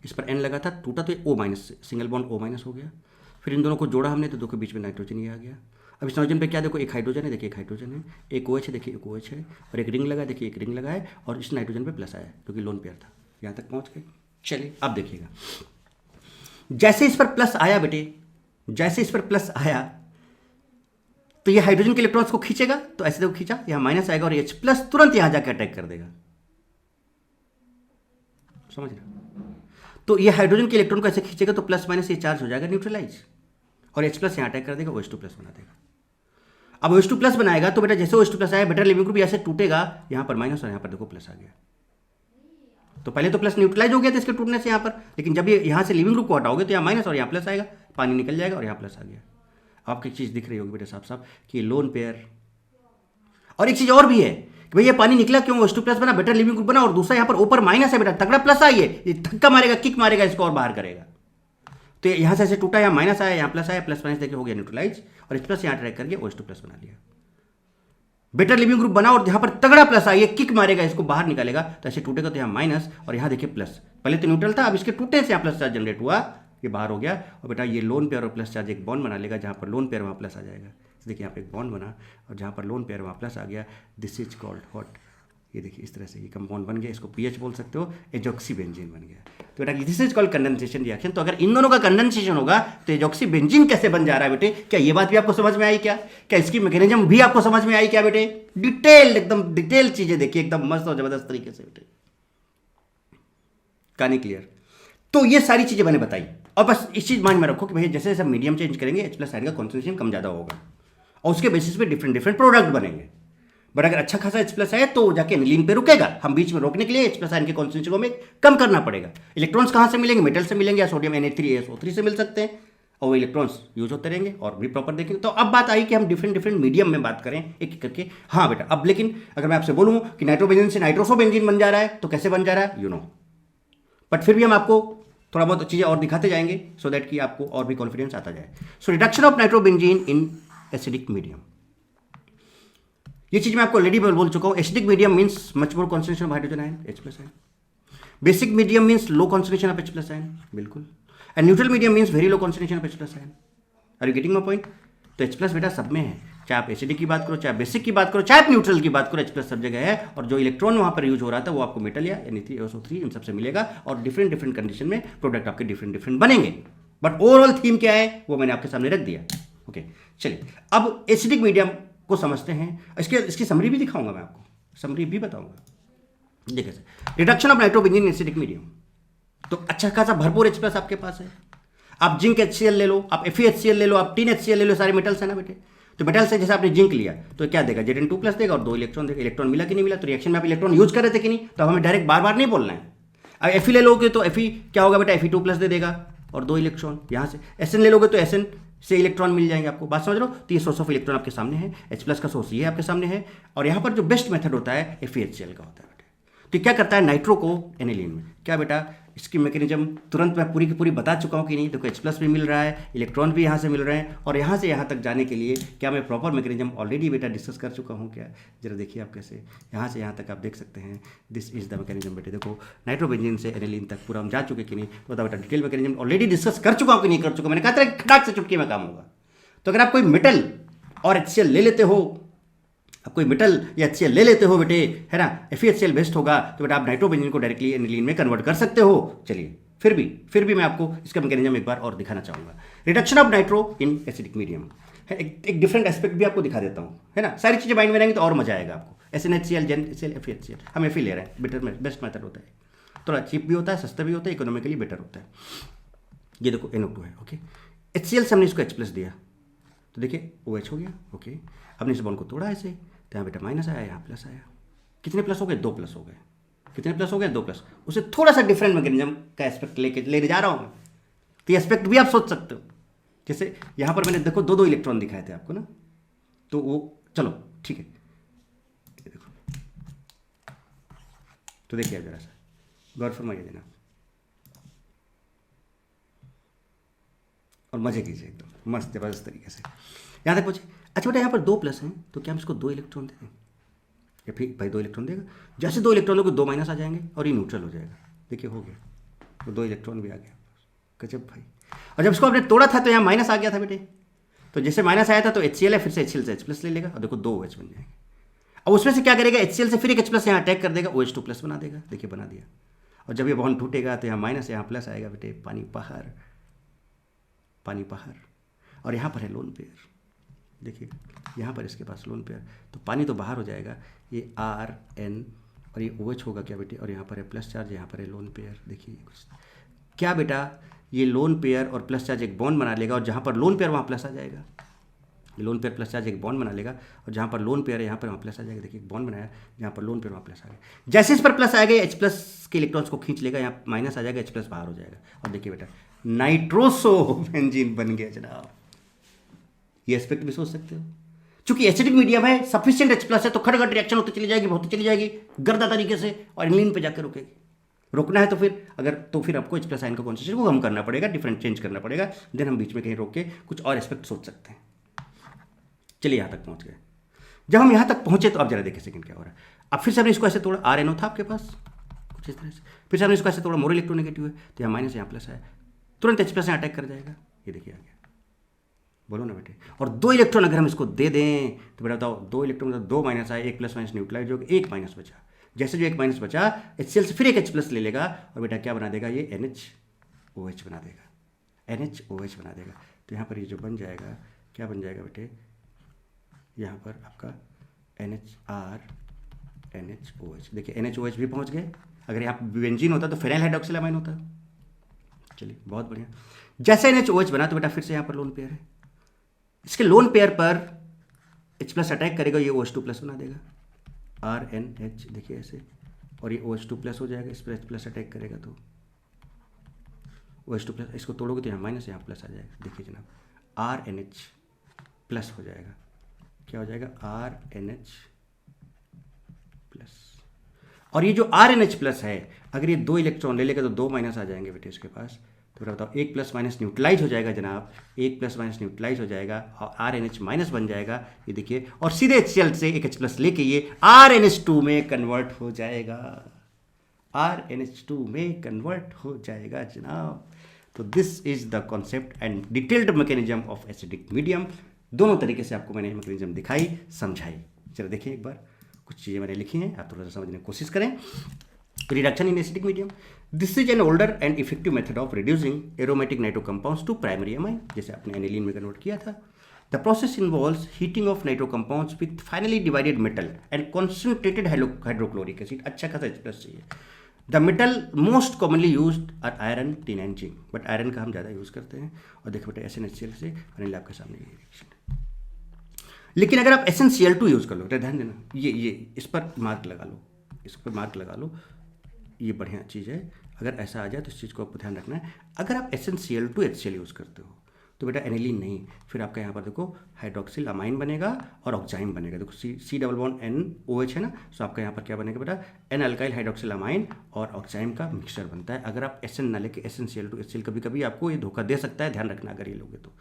इस पर एन लगा था, टूटा तो O minus, single bond O minus हो गया। फिर इन दोनों को जोड़ा हमने तो दो के बीच में नाइट्रोजन ये आ गया। अब इस नाइट्रोजन पे क्या देखो, एक हाइड्रोजन है, देखिए एक हाइड्रोजन है, एक OH है, देखिए एक OH है, और एक रिंग लगा, देखिए एक रिंग लगा है, और इस नाइट्रोजन पे प्लस आया क्योंकि लोन पेयर था। यहाँ तक पहुँच गए। चलिए अब देखिएगा, जैसे इस पर प्लस आया बेटे, जैसे इस पर प्लस आया तो ये हाइड्रोजन के इलेक्ट्रॉन्स को खींचेगा, तो ऐसे देखो खींचा, यहाँ माइनस आएगा और H प्लस तुरंत यहाँ जाकर अटैक कर देगा। समझ रहे? तो ये हाइड्रोजन के इलेक्ट्रॉन को ऐसे खींचेगा तो प्लस माइनस ये चार्ज हो जाएगा न्यूट्रलाइज, और H प्लस यहाँ अटैक कर देगा, OH2 प्लस बना देगा। अब OH2 प्लस बनाएगा तो बेटा जैसे OH2 प्लस आया बेटा लिविंग ग्रुप ऐसे टूटेगा, यहाँ पर माइनस और यहाँ पर देखो प्लस आ गया। तो पहले तो प्लस न्यूट्रलाइज हो गया था इसके टूटने से यहाँ पर, लेकिन जब ये यहाँ से लिविंग ग्रुप को हटाओगे तो यहाँ माइनस और यहाँ प्लस आएगा, पानी निकल जाएगा और यहाँ प्लस आ गया। आपको एक चीज़ दिख रही होगी बेटा साफ साफ कि लोन पेयर, और एक चीज़ और भी है कि भैया पानी निकला क्यों, OH2 प्लस बना, बेटर लिविंग ग्रुप बना, और दूसरा यहाँ पर ऊपर माइनस है बेटा, तगड़ा प्लस आई है, ये धक्का मारेगा, किक मारेगा इसको और बाहर करेगा। तो यहाँ से ऐसे टूटा, यहाँ माइनस आया, यहाँ प्लस आया, प्लस माइनस देखिए हो गया न्यूट्रलाइज, और H प्लस यहाँ अटैक करके OH2 प्लस बना लिया। बेटर लिविंग ग्रुप बना और यहाँ पर तगड़ा प्लस आई है, किक मारेगा, इसको बाहर निकालेगा, तो ऐसे टूटेगा तो यहाँ माइनस और यहाँ देखिए प्लस, पहले तो न्यूट्रल था, अब इसके टूटने से यहाँ प्लस चार्ज जनरेट हुआ, ये बाहर हो गया, और बेटा ये लोन पेयर और प्लस चार्ज एक बॉन्ड बना लेगा, जहाँ पर लोन पेयर वहाँ प्लस आ जाएगा। देखिए यहाँ पे एक बॉन्ड बना और जहाँ पर लोन पेयर वहाँ प्लस आ गया, दिस इज कॉल्ड व्हाट, ये देखिए इस तरह से ये कंपाउंड बन गया, इसको पीएच बोल सकते हो, एजॉक्सीबेंजीन बन गया। तो बेटा this is called condensation reaction. तो अगर इन दोनों का कंडेंसेशन होगा तो एजॉक्सीबेंजीन कैसे बन जा रहा है बेटे, क्या ये बात भी आपको समझ में आई क्या, क्या इसकी मैकेनिज्म भी आपको समझ में आई क्या बेटे? डिटेल, एकदम डिटेल चीजें देखिए, एकदम मस्त और जबरदस्त तरीके से बेटे, कहानी क्लियर। तो ये सारी चीजें मैंने बताई, और बस इस चीज माइंड में रखो कि भैया जैसे जैसे मीडियम चेंज करेंगे H प्लस आयन का कॉन्सेंट्रेशन कम ज्यादा होगा और उसके बेसिस पे डिफरेंट डिफरेंट प्रोडक्ट बनेंगे। बट अगर अच्छा खासा H प्लस है तो जाके एनिलीन पे रुकेगा, हम बीच में रोकने के लिए H प्लस आयन के कॉन्सेंट्रेशन को हमें कम करना पड़ेगा। इलेक्ट्रॉन्स कहाँ से मिलेंगे, मेटल से मिलेंगे या सोडियम Na3SO3 से मिल सकते हैं, और वो इलेक्ट्रॉन्स यूज होते रहेंगे और भी प्रॉपर देखेंगे। तो अब बात आई कि हम डिफरेंट डिफरेंट मीडियम में बात करें एक एक करके। हाँ बेटा, अब लेकिन अगर मैं आपसे बोलूँ कि नाइट्रोबेंजीन से नाइट्रोसोबेंजीन बन जा रहा है तो कैसे बन जा रहा है, यू नो, बट फिर भी हम आपको थोड़ा बहुत चीज़ें और दिखाते जाएंगे सो दैट कि आपको और भी कॉन्फिडेंस आता जाए। So reduction of nitrobenzene in acidic medium, ये चीज मैं आपको ऑलरेडी बोल चुका हूं। Acidic medium means much more concentration of hydrogen ion H plus ion, basic medium means low concentration of H plus ion, बिल्कुल, and neutral medium means very low concentration of H plus ion. Are you getting my point? तो H plus बेटा सब में है, चाहे आप acidic की बात करो, चाहे बेसिक की बात करो, चाहे आप न्यूट्रल की बात करो, H प्लस सब जगह है। और जो इलेक्ट्रॉन वहां पर यूज हो रहा था वो आपको मेटल या Na3SO3 इन सबसे मिलेगा, और डिफरेंट डिफरेंट कंडीशन में प्रोडक्ट आपके डिफरेंट डिफरेंट बनेंगे। बट ओवरऑल थीम क्या है वो मैंने आपके सामने रख दिया। ओके, चलिए अब एसिडिक मीडियम को समझते हैं। इसकी समरी भी दिखाऊंगा मैं आपको, समरी भी बताऊंगा। देखिए reduction of nitrobenzene in acidic medium, तो अच्छा खासा भरपूर H प्लस आपके पास है। आप जिंक HCl ले लो, आप FeHCl ले लो, आप टिन HCl ले लो, सारे मेटल्स है ना बेटे। तो मेटल से जैसे आपने जिंक लिया तो क्या देगा, Zn2 प्लस देगा और 2 इलेक्ट्रॉन देगा। इलेक्ट्रॉन मिला कि नहीं मिला, तो रिएक्शन में आप इलेक्ट्रॉन यूज कर रहे थे कि नहीं, तो हमें डायरेक्ट बार बार नहीं बोलना है। अब Fe ले लोगे तो Fe क्या होगा बेटा, Fe2 प्लस दे देगा और 2 इलेक्ट्रॉन यहाँ से। Sn ले लोगे तो Sn से इलेक्ट्रॉन मिल जाएंगे आपको, बात समझ लो। तो ये सोर्स ऑफ इलेक्ट्रॉन आपके सामने है, H प्लस का सोर्स ये आपके सामने है, और यहाँ पर जो बेस्ट मेथड होता है FeHCl का होता है बेटा। तो क्या करता है, नाइट्रो को एनिलीन में, क्या बेटा इसकी मैकेनिज्म तुरंत मैं पूरी की पूरी बता चुका हूँ कि नहीं। देखो H प्लस भी मिल रहा है, इलेक्ट्रॉन भी यहाँ से मिल रहे हैं, और यहाँ से यहाँ तक जाने के लिए क्या मैं प्रॉपर मैकेनिज्म ऑलरेडी बेटा डिस्कस कर चुका हूँ क्या। जरा देखिए आप कैसे यहाँ से यहाँ तक आप देख सकते हैं, दिस इज द मैकेनिज्म बेटे। देखो नाइट्रोबेंजीन से एनिलीन तक पूरा हम जा चुके कि नहीं, तो बताओ बेटा डिटेल मैकेनिज्म ऑलरेडी डिस्कस कर चुका हूँ कि नहीं कर चुका। मैंने कहा था खटाक से चुटकी में काम होगा। तो अगर आप कोई मेटल और HCl ले लेते हो, आप कोई मेटल या HCl ले लेते हो बेटे, है ना, FeHCl बेस्ट होगा, तो बेटा आप नाइट्रोबेंजीन को डायरेक्टली एनिलीन में कन्वर्ट कर सकते हो। चलिए फिर भी मैं आपको इसका मैकेनिज्म एक बार और दिखाना चाहूँगा। Reduction of nitro in acidic medium है, एक डिफरेंट एस्पेक्ट भी आपको दिखा देता हूँ, है ना। सारी चीज़ें माइंड में रहेंगी तो और मजा आएगा आपको। SnHCl, ZnHCl, FeHCl, हम Fe ले रहे हैं, बेटर बेस्ट मेथड होता है, थोड़ा चीप भी होता है, सस्ता भी होता है, इकोनॉमिकली बेटर होता है। ये देखो NO2 है, ओके। HCl से हमने इसको H प्लस दिया तो देखिए OH हो गया। ओके, हमने इस बॉन्ड को तोड़ा ऐसे, तो यहाँ बेटा माइनस आया, यहाँ प्लस आया। कितने प्लस हो गए? 2 प्लस हो गए। कितने प्लस हो गए? 2 प्लस। उसे थोड़ा सा डिफरेंट मैकेनिज्म का एस्पेक्ट लेने जा रहा हूँ मैं, तो ये एस्पेक्ट भी आप सोच सकते हो। जैसे यहाँ पर मैंने देखो 2 इलेक्ट्रॉन दिखाए थे आपको ना, तो वो चलो ठीक है, ये देखो, तो देखिए जरा सा गौर फरमाइए जनाब, और मजे कीजिए एकदम मस्त जबरदस्त तरीके से। यहाँ तक पहुँचे। अच्छा बेटा यहाँ पर 2 प्लस हैं, तो क्या हम इसको 2 इलेक्ट्रॉन दे दें? या फिर भाई 2 इलेक्ट्रॉन देगा, जैसे 2 इलेक्ट्रॉनों को 2 माइनस आ जाएंगे और ये न्यूट्रल हो जाएगा। देखिए हो गया, तो 2 इलेक्ट्रॉन भी आ गया। गजब भाई। और जब इसको आपने तोड़ा था तो यहाँ माइनस आ गया था बेटे, तो जैसे माइनस आया था तो HCl है, फिर से HCl से H प्लस ले लेगा और देखो 2 OH बन जाएंगे। अब उसमें से क्या करेगा? HCl से फिर एक H प्लस यहाँ अटैक कर देगा, OH2 प्लस बना देगा। देखिए बना दिया। और जब ये बॉन्ड टूटेगा तो यहाँ माइनस, यहाँ प्लस आएगा बेटे, पानी बाहर, पानी बाहर। और यहाँ पर है लोन पेयर, देखिए यहाँ पर इसके पास लोन पेयर, तो पानी तो बाहर हो जाएगा, ये RN और ये OH होगा क्या बेटे, और यहाँ पर है प्लस चार्ज, यहाँ पर है लोन पेयर। देखिए क्या बेटा, ये लोन पेयर और प्लस चार्ज एक बॉन्ड बना लेगा, और जहाँ पर लोन पेयर वहाँ प्लस आ जाएगा। ये लोन पेयर प्लस चार्ज एक बॉन्ड बना लेगा, और जहाँ पर लोन पेयर है यहाँ पर वहाँ प्लस आ जाएगा। देखिए एक बॉन्ड बनाया, जहाँ पर लोन पेयर वहाँ प्लस आ गया। जैसे इस पर प्लस आएगा H प्लस के इलेक्ट्रॉन्स को खींच लेगा, यहाँ माइनस आ जाएगा, H प्लस बाहर हो जाएगा। और देखिए बेटा नाइट्रोसो-बेंजीन बन गया जनाब। ये एस्पेक्ट भी सोच सकते हो, चूंकि एसिडिक मीडियम है, सफिशिएंट H प्लस है, तो खटखट रिएक्शन होती चली जाएगी, होती चली जाएगी गर्दा तरीके से, और एनिलीन पे जाकर रुकेगी। रोकना है तो फिर आपको H प्लस आयन का कॉन्सेंट्रेशन को कम करना पड़ेगा, डिफरेंट चेंज करना पड़ेगा। देन हम बीच में कहीं रोक के कुछ और एस्पेक्ट सोच सकते हैं। चलिए यहाँ तक पहुँच गए। जब हम यहाँ तक पहुँचे तो अब जरा देखिए सेकंड क्या हो रहा है। अब फिर से हमने इसको ऐसे तोड़ा, RNO था आपके पास कुछ इस तरह से, फिर से हमने इसको ऐसे तोड़ा, मोर इलेक्ट्रोनेगेटिव है, तो यहाँ माइनस, यहाँ प्लस है, तुरंत H प्लस यहाँ अटैक कर जाएगा। ये देखिए आ गया, बोलो ना बेटे। और 2 इलेक्ट्रॉन अगर हम इसको दे दें तो बेटा बताओ, 2 इलेक्ट्रॉन मतलब 2 माइनस आए, 1 प्लस माइनस न्यूट्रलाइज हो गया, 1 माइनस बचा। जैसे जो 1 माइनस बचा, HCl से फिर एक H प्लस ले लेगा, और बेटा क्या बना देगा? ये NHOH बना देगा, NHOH बना देगा। तो यहाँ पर ये जो बन जाएगा, क्या बन जाएगा बेटे? यहाँ पर आपका NHOH। देखिए NHOH भी पहुँच गए। अगर यहाँ बेंजीन होता तो फेनाइल हाइड्रोक्सिलामाइन होता। चलिए बहुत बढ़िया। जैसे NHOH बना तो बेटा फिर से यहाँ पर लोन पेयर है, इसके लोन पेयर पर H प्लस अटैक करेगा, ये OH2 प्लस बना देगा, RNH। देखिए ऐसे, और ये OH2 प्लस हो जाएगा, इस पर H प्लस अटैक करेगा तो OH2 प्लस, इसको तोड़ोगे तो यहाँ माइनस, यहाँ प्लस आ जाएगा। देखिए जनाब RNH प्लस हो जाएगा, क्या हो जाएगा? RNH plus. और ये जो RNH प्लस है, अगर ये 2 इलेक्ट्रॉन ले लेगा तो 2 माइनस आ जाएंगे बेटे इसके पास, तो बेटा बताओ 1 प्लस माइनस न्यूट्रलाइज हो जाएगा जनाब, 1 प्लस माइनस न्यूट्रलाइज हो जाएगा, और RNH माइनस बन जाएगा। ये देखिए, और सीधे HCl से एक H प्लस लेके ये RNH2 में कन्वर्ट हो जाएगा, RNH2 में कन्वर्ट हो जाएगा जनाब। तो this is the concept and detailed mechanism of acidic medium. दोनों तरीके से आपको मैंने मैकेनिज्म दिखाई, समझाई। चलो देखिए एक बार, कुछ चीज़ें मैंने लिखी हैं, आप थोड़ा सा समझने की कोशिश करें। Reduction in acidic medium, this is an older and effective method of reducing aromatic nitro compounds to primary amine, जैसे आपने एनिलीन में कन्वर्ट किया था। The process involves heating of nitro compounds with finely divided metal and concentrated hydrochloric acid. अच्छा खासा H plus चाहिए। The metal most commonly used are iron, tin and zinc, but iron का हम ज़्यादा use करते हैं। और देखो बेटा SnHCl से फाइनली आपके सामने ये रिएक्शन। लेकिन अगर आप SnCl2 यूज़ कर लो, ध्यान देना, ये इस पर मार्क लगा लो, इस पर मार्क लगा लो, ये बढ़िया चीज़ है। अगर ऐसा आ जाए तो इस चीज़ को आपको ध्यान रखना है। अगर आप SnCl2 HCl यूज़ करते हो तो बेटा एनिलीन नहीं, फिर आपका यहाँ पर देखो हाइड्रोक्सिल अमाइन बनेगा और ऑक्जाइम बनेगा। देखो C डबल बॉन्ड NOH है ना, तो आपका यहाँ पर क्या बनेगा बेटा? N अल्काइल हाइड्रोक्सिल अमाइन और ऑक्जाइम का मिक्सचर बनता है। अगर आप SN ना लेके SnCl2 HCl, कभी कभी आपको ये धोखा दे सकता है, ध्यान रखना अगर ये लोगे तो।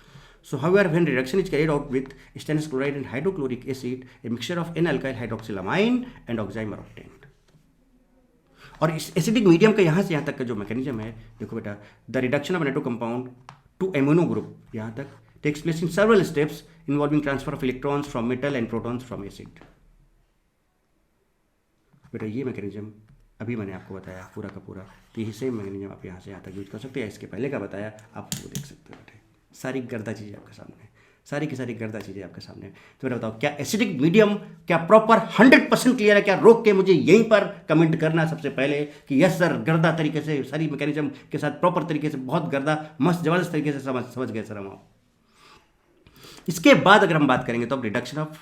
So however, when reduction is carried out with stannous chloride and hydrochloric acid, a mixture of N-alkyl hydroxylamine and oxime are obtained. और इस एसिडिक मीडियम का यहाँ से यहाँ तक का जो मैकेनिज्म है, देखो बेटा, the reduction of nitro compound to amino group यहाँ तक takes place in several steps involving transfer of electrons from metal and protons from acid. बेटा ये मैकेनिज्म अभी मैंने आपको बताया पूरा का पूरा, तो यही सेम मैकेनिज्म आप यहाँ से यहाँ तक यूज कर सकते हैं। इसके पहले का बताया आप वो देख सकते हो बेटे, सारी गर्दा चीज़ आपके सामने। सारी की सारी गर्दा चीज़ें आपके सामने। तो मेरा बताओ, क्या एसिडिक मीडियम क्या प्रॉपर 100% क्लियर है? क्या रोक के मुझे यहीं पर कमेंट करना सबसे पहले कि यस सर, गर्दा तरीके से सारी मैकेनिज्म के साथ प्रॉपर तरीके से बहुत गर्दा मस्त जबरदस्त तरीके से समझ गए सर हम। इसके बाद अगर हम बात करेंगे तो अब reduction of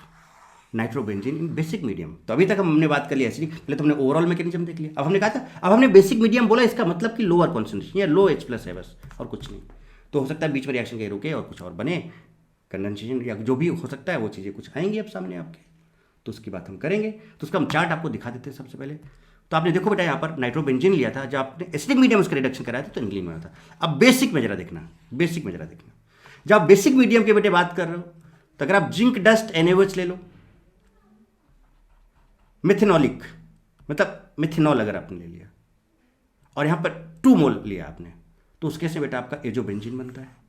nitrobenzene in basic medium. तो अभी तक हमने बात कर लिया एसिडिक, पहले तो हमने ओवरऑल मैकेनिज्म देख लिया। अब हमने कहा था, अब हमने बेसिक मीडियम बोला, इसका मतलब कि लोअर कॉन्सेंट्रेशन या लो H+ है बस, और कुछ नहीं। तो हो सकता है बीच में रिएक्शन कहीं रुके और कुछ और बने, कंडेंसेशन या जो भी हो सकता है वो चीज़ें कुछ आएंगी अब सामने आपके, तो उसकी बात हम करेंगे। तो उसका हम चार्ट आपको दिखा देते हैं सबसे पहले। तो आपने देखो बेटा, यहाँ पर नाइट्रोबेंजीन लिया था, जब आपने एसिडिक मीडियम उसका रिडक्शन कराया था तो एनिलीन बना था। अब बेसिक में जरा देखना, बेसिक में जरा देखना, जब आप बेसिक मीडियम के बेटे बात कर रहे हो तो अगर आप जिंक डस्ट NaOH ले लो, मिथेनॉलिक मतलब मिथेनॉल अगर आपने ले लिया और यहाँ पर 2 मोल लिया आपने, तो उसके से बेटा आपका एजोबेंजीन बनता है।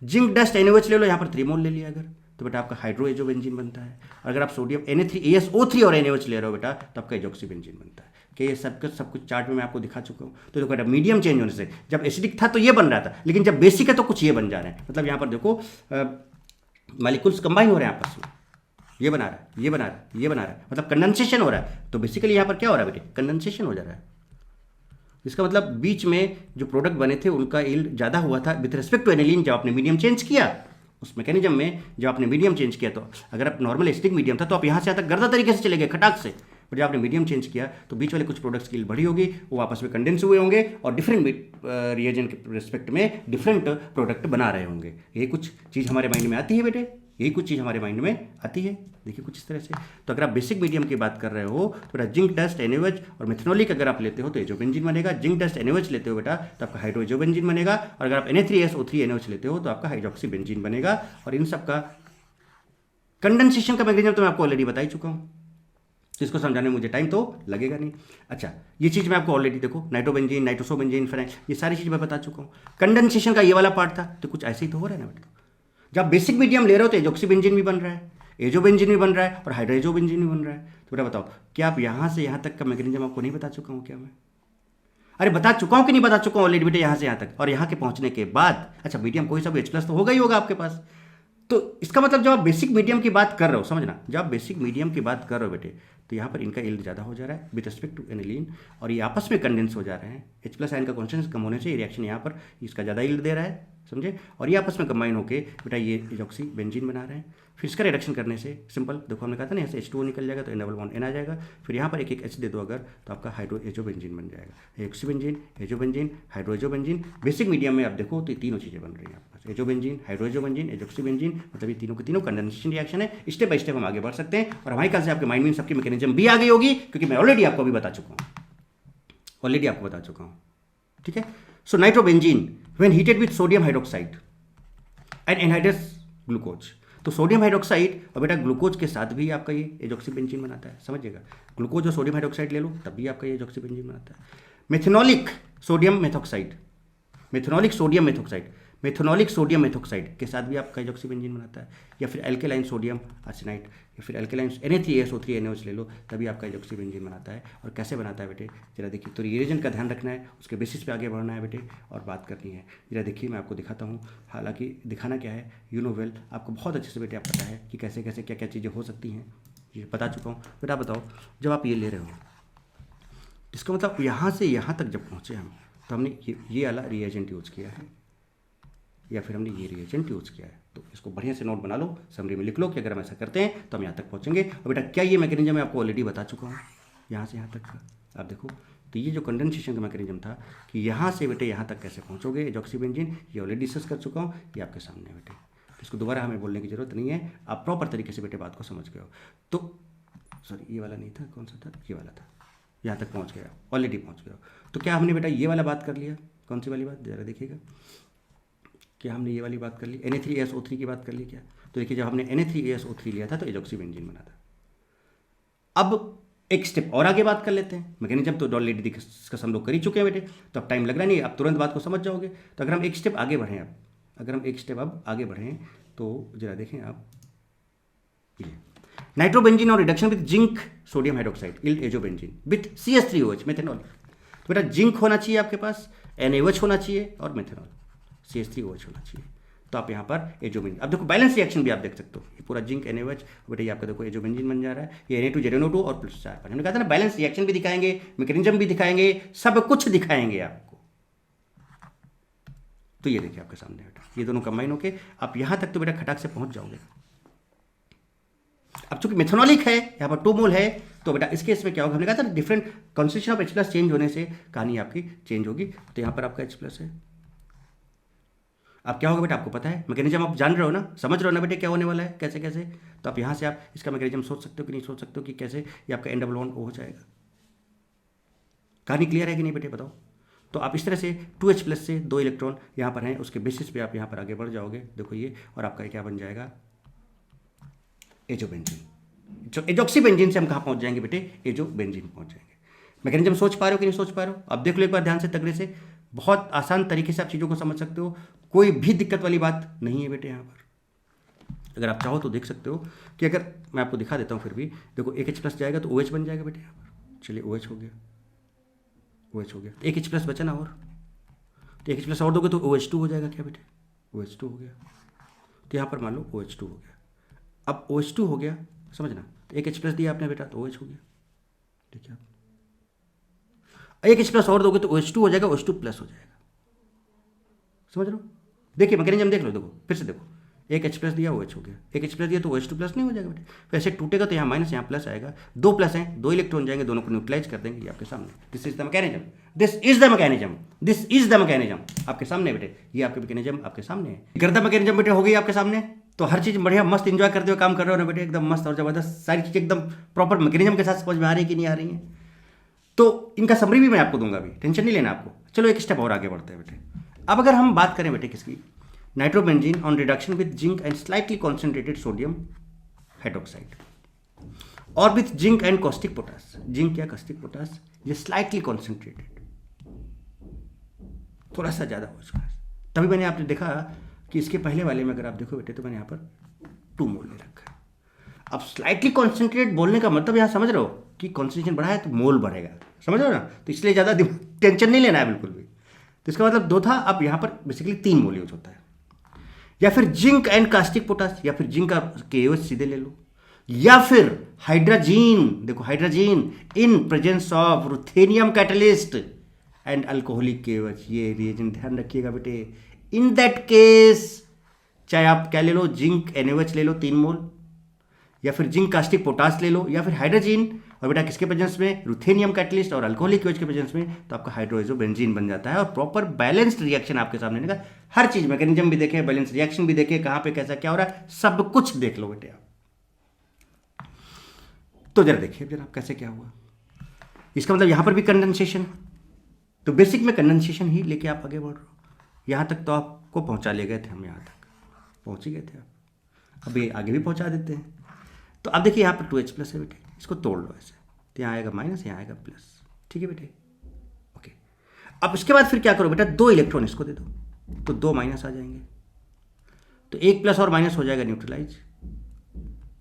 जिंक डस्ट NaOH ले लो, यहाँ पर 3 मोल ले लिया अगर, तो बेटा आपका हाइड्रो एजोबेंजीन बनता है। और अगर आप सोडियम Na3ASO3 और NaOH ले रहे हो बेटा, तो आपका एजोक्सीबेंजीन बनता है। कि ये सब कुछ चार्ट में मैं आपको दिखा चुका हूँ। तो देखो बेटा, मीडियम चेंज होने से, जब एसिडिक था तो ये बन रहा था, लेकिन जब बेसिक है तो कुछ ये बन जा रहे हैं। मतलब यहाँ पर देखो मॉलिक्यूल्स कंबाइन हो रहे हैं आपस में, ये बना रहा है, ये बना रहा है, ये बना रहा है, मतलब कंडेंसेशन हो रहा है। तो बेसिकली यहाँ पर क्या हो रहा है बेटे, कंडेंसेशन हो जा रहा है। इसका मतलब बीच में जो प्रोडक्ट बने थे उनका यील्ड ज़्यादा हुआ था विथ रिस्पेक्ट टू एनिलीन। जब आपने मीडियम चेंज किया उस मैकेनिज्म में, जब आपने मीडियम चेंज किया, तो अगर आप नॉर्मल एसिडिक मीडियम था तो आप यहाँ से यहाँ तक गर्दा तरीके से चले गए खटाक से, पर जब आपने मीडियम चेंज किया तो बीच वाले कुछ प्रोडक्ट्स की यील्ड बढ़ी होगी, वो आपस में कंडेंस हुए होंगे और डिफरेंट रिएजेंट के रिस्पेक्ट में डिफरेंट प्रोडक्ट बना रहे होंगे। ये कुछ चीज़ हमारे माइंड में आती है बेटे, यही कुछ चीज़ हमारे माइंड में आती है। देखिए कुछ इस तरह से। तो अगर आप बेसिक मीडियम की बात कर रहे हो तो बेटा जिंक डस्ट NaOH और मिथेनॉलिक अगर आप लेते हो तो एजोबेंजीन बनेगा। जिंक डस्ट NaOH लेते हो बेटा तो आपका हाइड्रो एजोबेंजीन बनेगा। और अगर आप Na3SO3 NaOH लेते हो तो आपका हाइड्रोक्सीबेंजीन बनेगा। और इन सब का कंडेंसेशन का मैकेनिज्म तो मैं आपको ऑलरेडी बता ही चुका हूँ, तो इसको समझाने में मुझे टाइम तो लगेगा नहीं। अच्छा, ये चीज़ मैं आपको ऑलरेडी देखो, नाइट्रोबेंजीन, नाइट्रोसोबेंजीन, फिनाइल, ये सारी चीज़ मैं बता चुका हूँ। कंडेंसेशन का ये वाला पार्ट था, तो कुछ ऐसे ही तो हो रहा है ना बेटा। जब बेसिक मीडियम ले रहे हो तो एजोक्सीबेंजीन भी बन रहा है, एजोबेंजीन भी बन रहा है और हाइड्रोएजोबेंजीन भी बन रहा है। तो बेटा बताओ, क्या आप यहाँ से यहाँ तक का मैकेनिज्म आपको नहीं बता चुका हूँ क्या मैं? अरे बता चुका हूँ कि नहीं बता चुका हूँ ऑलरेडी बेटे, यहाँ से यहाँ तक। और यहाँ के पहुँचने के बाद अच्छा मीडियम कोई सा भी H+ तो होगा ही होगा आपके पास। तो इसका मतलब जब आप बेसिक मीडियम की बात कर रहे हो, समझना, जब आप बेसिक मीडियम की बात कर रहे हो बेटे, तो यहाँ पर इनका यील्ड ज़्यादा हो जा रहा है विद रिस्पेक्ट टू एनिलीन, और ये आपस में कंडेंस हो जा रहे हैं। H+ आयन का कॉन्सेंट्रेशन कम होने से ये रिएक्शन यहाँ पर इसका ज़्यादा यील्ड दे रहा है, समझे। और ये आपस में कंबाइन होकर बेटा ये एजोक्सीबेंजीन बना रहे हैं। फिर इसका रिडक्शन करने से सिंपल देखो, हमने कहा था ना, यहाँ से H2O निकल जाएगा तो N आ जाएगा। फिर यहाँ पर एक एक H दे दो अगर, तो आपका हाइड्रो एजोबेंजीन बन जाएगा। Azoxybenzene, azobenzene, hydro azobenzene. Basic medium में आप देखो तो ये तीनों चीज़ें बन रही हैं आपके पास, एजोबेंजीन, हाइड्रो एजोबेंजीन, एजोक्सीबेंजीन। मतलब ये तीनों के तीनों कंडेंसेशन रिएक्शन है। स्टेप बाय स्टेप हम आगे बढ़ सकते हैं, और हमारे ख्याल से आपके माइंड में सबकी मैकेनिज्म भी आ गई होगी, क्योंकि मैं ऑलरेडी आपको अभी बता चुका हूँ, ऑलरेडी आपको बता चुका हूँ। ठीक है। So nitrobenzene when heated with sodium hydroxide and anhydrous glucose. तो सोडियम हाइड्रोक्साइड और बेटा ग्लूकोज के साथ भी आपका ये एजोक्सीबेंजीन बनाता है, समझिएगा। ग्लूकोज और सोडियम हाइड्रोक्साइड ले लो तब भी आपका ये एजोक्सीबेंजीन बनाता है। Methanolic sodium methoxide, methanolic sodium methoxide, methanolic sodium methoxide के साथ भी आपका एजोक्सीबेंजीन बनाता है। या फिर एल्केलाइन सोडियम आर्सेनाइड या फिर एल्केलाइन Na3SO3 NaOH ले लो, तभी आपका एजोक्सीबेंजीन बनाता है। और कैसे बनाता है बेटे जरा देखिए। तो रिएजेंट का ध्यान रखना है, उसके बेसिस पे आगे बढ़ना है बेटे और बात करनी है। जरा देखिए, मैं आपको दिखाता हूँ। हालांकि दिखाना क्या है, यू नो वेल, आपको बहुत अच्छे से बेटे आप पता है कि कैसे कैसे क्या क्या चीज़ें हो सकती हैं, ये बता चुका हूँ। बेटा बताओ, जब आप ये ले रहे हो, इसका मतलब यहाँ से यहाँ तक जब पहुँचे हम, तो हमने ये वाला रिएजेंट यूज़ किया है या फिर हमने ये रिएजेंट यूज़ किया है। तो इसको बढ़िया से नोट बना लो, समरी में लिख लो कि अगर हम ऐसा करते हैं तो हम यहाँ तक पहुँचेंगे। और बेटा क्या ये मैकेनिज्म मैं आपको ऑलरेडी बता चुका हूँ, यहाँ से यहाँ तक का आप देखो। तो ये जो कंडेंसेशन का मैकेनिज्म था कि यहाँ से बेटे यहाँ तक कैसे पहुँचोगे एजोक्सीबेंजीन, ये ऑलरेडी डिस्कस कर चुका हूँ, ये आपके सामने बेटे। तो इसको दोबारा हमें बोलने की जरूरत नहीं है, आप प्रॉपर तरीके से बेटे बात को समझ गए हो। तो सॉरी, ये वाला नहीं था, कौन सा था, ये वाला था। यहाँ तक पहुँच गया, ऑलरेडी पहुँच गया। तो क्या हमने बेटा ये वाला बात कर लिया? कौन सी वाली बात, जरा देखिएगा। क्या हमने ये वाली बात कर ली, Na3SO3 की बात कर ली क्या? तो देखिए, जब हमने Na3SO3 लिया था तो एजोक्सीबेंजीन बना था। अब एक स्टेप और आगे बात कर लेते हैं। मैकेनिज्म तो ऑलरेडी डिस्कस हम लोग कर ही चुके हैं बेटे, तो अब टाइम लग रहा नहीं, अब तुरंत बात को समझ जाओगे। तो अगर हम एक स्टेप आगे बढ़ें, अब अगर हम एक स्टेप अब आगे बढ़ें तो जरा देखें आप, ये नाइट्रोबेंजीन और reduction with zinc sodium hydroxide yield azobenzene with CH3OH methanol. तो बेटा जिंक होना चाहिए आपके पास, NaOH होना चाहिए और मेथेनॉल CH3OH होना चाहिए। तो आप यहाँ पर एजोबेंजीन, अब देखो बैलेंस रिएक्शन भी आप देख सकते हो, ये पूरा जिंक NaOH, बेटा ये आपका देखो एजोबेंजीन बन जा रहा है, ये Na2ZnO2 और प्लस 4 हमने कहा था ना बैलेंस रिएक्शन भी दिखाएंगे, मैकेनिज्म भी दिखाएंगे, सब कुछ दिखाएंगे आपको। तो ये देखिए आपके सामने बेटा, ये दोनों कंबाइन होके आप यहाँ तक तो बेटा खटाक से पहुंच जाओगे। अब चूंकि मेथनॉलिक है, यहाँ पर 2 मोल है, तो बेटा इस केस में क्या होगा, हमने कहा था ना different concentration of H+ change होने से कहानी आपकी चेंज होगी। तो यहाँ पर आपका H+ है, अब क्या होगा बेटा आपको पता है, मैकेनिज्म आप जान रहे हो ना, समझ रहे हो ना बेटे क्या होने वाला है, कैसे कैसे। तो आप यहाँ से आप इसका मैकेनिज्म सोच सकते हो कि नहीं सोच सकते हो कि कैसे ये आपका N डबल बॉन्ड O हो जाएगा। कहानी क्लियर है कि नहीं बेटे बताओ। तो आप इस तरह से 2H+ से 2 इलेक्ट्रॉन यहाँ पर हैं, उसके बेसिस पे आप यहाँ पर आगे बढ़ जाओगे, देखो ये, और आपका क्या बन जाएगा एजोबेंजीन। एजॉक्सीबेंजीन से हम कहाँ पहुँच जाएंगे बेटे, एजोबेंजीन पहुँच जाएंगे। मैकेनिज्म सोच पा रहे हो कि नहीं सोच पा रहे हो, अब देख लो एक बार ध्यान से तगड़े से, बहुत आसान तरीके से आप चीज़ों को समझ सकते हो, कोई भी दिक्कत वाली बात नहीं है बेटे। यहाँ पर अगर आप चाहो तो देख सकते हो कि अगर मैं आपको दिखा देता हूँ फिर भी, देखो एक H+ जाएगा तो OH बन जाएगा बेटे यहाँ पर, चलिए OH हो गया, OH हो गया, एक H+ बचा ना, और तो एक H+ और दोगे तो OH2 हो जाएगा क्या बेटे, OH2 हो गया। तो यहाँ पर मान लो OH2 हो गया, अब OH2 हो गया, समझना, तो एक H+ दिया आपने बेटा तो OH हो गया, ठीक है। एक H+ और दोगे तो OH2 हो जाएगा, OH2+ हो जाएगा, समझ लो। देखिए मैकेनिज्म देख लो, देखो फिर से देखो, एक H+ दिया OH हो गया, एक H+ दिया तो OH2+ नहीं हो जाएगा बेटे, वैसे टूटेगा तो यहाँ माइनस यहाँ प्लस आएगा, 2 प्लस हैं, 2 इलेक्ट्रॉन जाएंगे, दोनों को न्यूट्रलाइज कर देंगे, ये आपके सामने, this is the mechanism, this is the mechanism, this is the mechanism आपके सामने बेटे, ये आपके मैकेनिज्म आपके सामने है। गर्दा मैकेनिज्म बेटे हो गई आपके सामने, तो हर चीज़ बढ़िया मस्त इंजॉय करते हुए काम कर रहे हो ना बेटे, एकदम मस्त और जबरदस्त, सारी चीज़ें एकदम प्रॉपर मैकेनिज्म के साथ समझ में आ रही है कि नहीं आ रही है। तो इनका समरी भी मैं आपको दूंगा, अभी टेंशन नहीं लेना आपको। चलो एक स्टेप और आगे बढ़ते हैं बेटे। अब अगर हम बात करें बेटे किसकी, nitrobenzene on reduction with zinc and slightly concentrated sodium hydroxide और with zinc and caustic potash, zinc या कॉस्टिक पोटास, ये स्लाइटली कॉन्सेंट्रेटेड, थोड़ा सा ज़्यादा हो चुका है। तभी मैंने आपने देखा कि इसके पहले वाले में अगर आप देखो बेटे तो मैंने यहाँ पर 2 मोल ले रखा है। अब स्लाइटली कॉन्सेंट्रेटेड बोलने का मतलब यहाँ समझ रहे हो कि कॉन्सेंट्रेशन बढ़ा है तो मोल बढ़ेगा, समझ रहे हो ना, तो इसलिए ज़्यादा टेंशन नहीं लेना है बिल्कुल भी। तो इसका मतलब 2 था, अब यहाँ पर बेसिकली 3 मोल यूज होता है, या फिर जिंक एंड कास्टिक पोटास, या फिर जिंक का KOH सीधे ले लो, या फिर हाइड्रोजीन, देखो hydrazine in presence of ruthenium catalyst and alcoholic KOH, ये रिएजेंट ध्यान रखिएगा बेटे। इन दैट केस चाहे आप क्या ले लो, जिंक NaOH ले लो 3 मोल, या फिर जिंक कास्टिक पोटास ले लो, या फिर हाइड्रोजीन, और बेटा किसके प्रेजेंस में, रुथेनियम कैटलिस्ट और अल्कोहलिक KOH के प्रेजेंस में, तो आपका हाइड्रोएजोबेंजीन बन जाता है। और प्रॉपर बैलेंस्ड रिएक्शन आपके सामने का, हर चीज मैकेनिज्म भी देखे, बैलेंस रिएक्शन भी देखे, कहां पे कैसा क्या हो रहा है, सब कुछ देख लो बेटे आप। तो जरा देखिए जरा कैसे क्या हुआ, इसका मतलब यहां पर भी कंडेंसेशन, तो बेसिक में कंडेंसेशन ही लेके आप आगे बढ़ रहे हो। यहां तक तो आपको पहुंचा ले गए थे हम, यहां तक पहुंच ही गए थे आप, अभी आगे भी पहुंचा देते हैं। तो अब देखिए यहाँ पर 2H+ है बेटे, इसको तोड़ लो ऐसे, तो यहाँ आएगा माइनस, यहाँ आएगा प्लस, ठीक है बेटे, ओके। अब इसके बाद फिर क्या करो बेटा, 2 इलेक्ट्रॉन इसको दे दो, तो 2 माइनस आ जाएंगे, तो 1 प्लस और माइनस हो जाएगा न्यूट्रलाइज,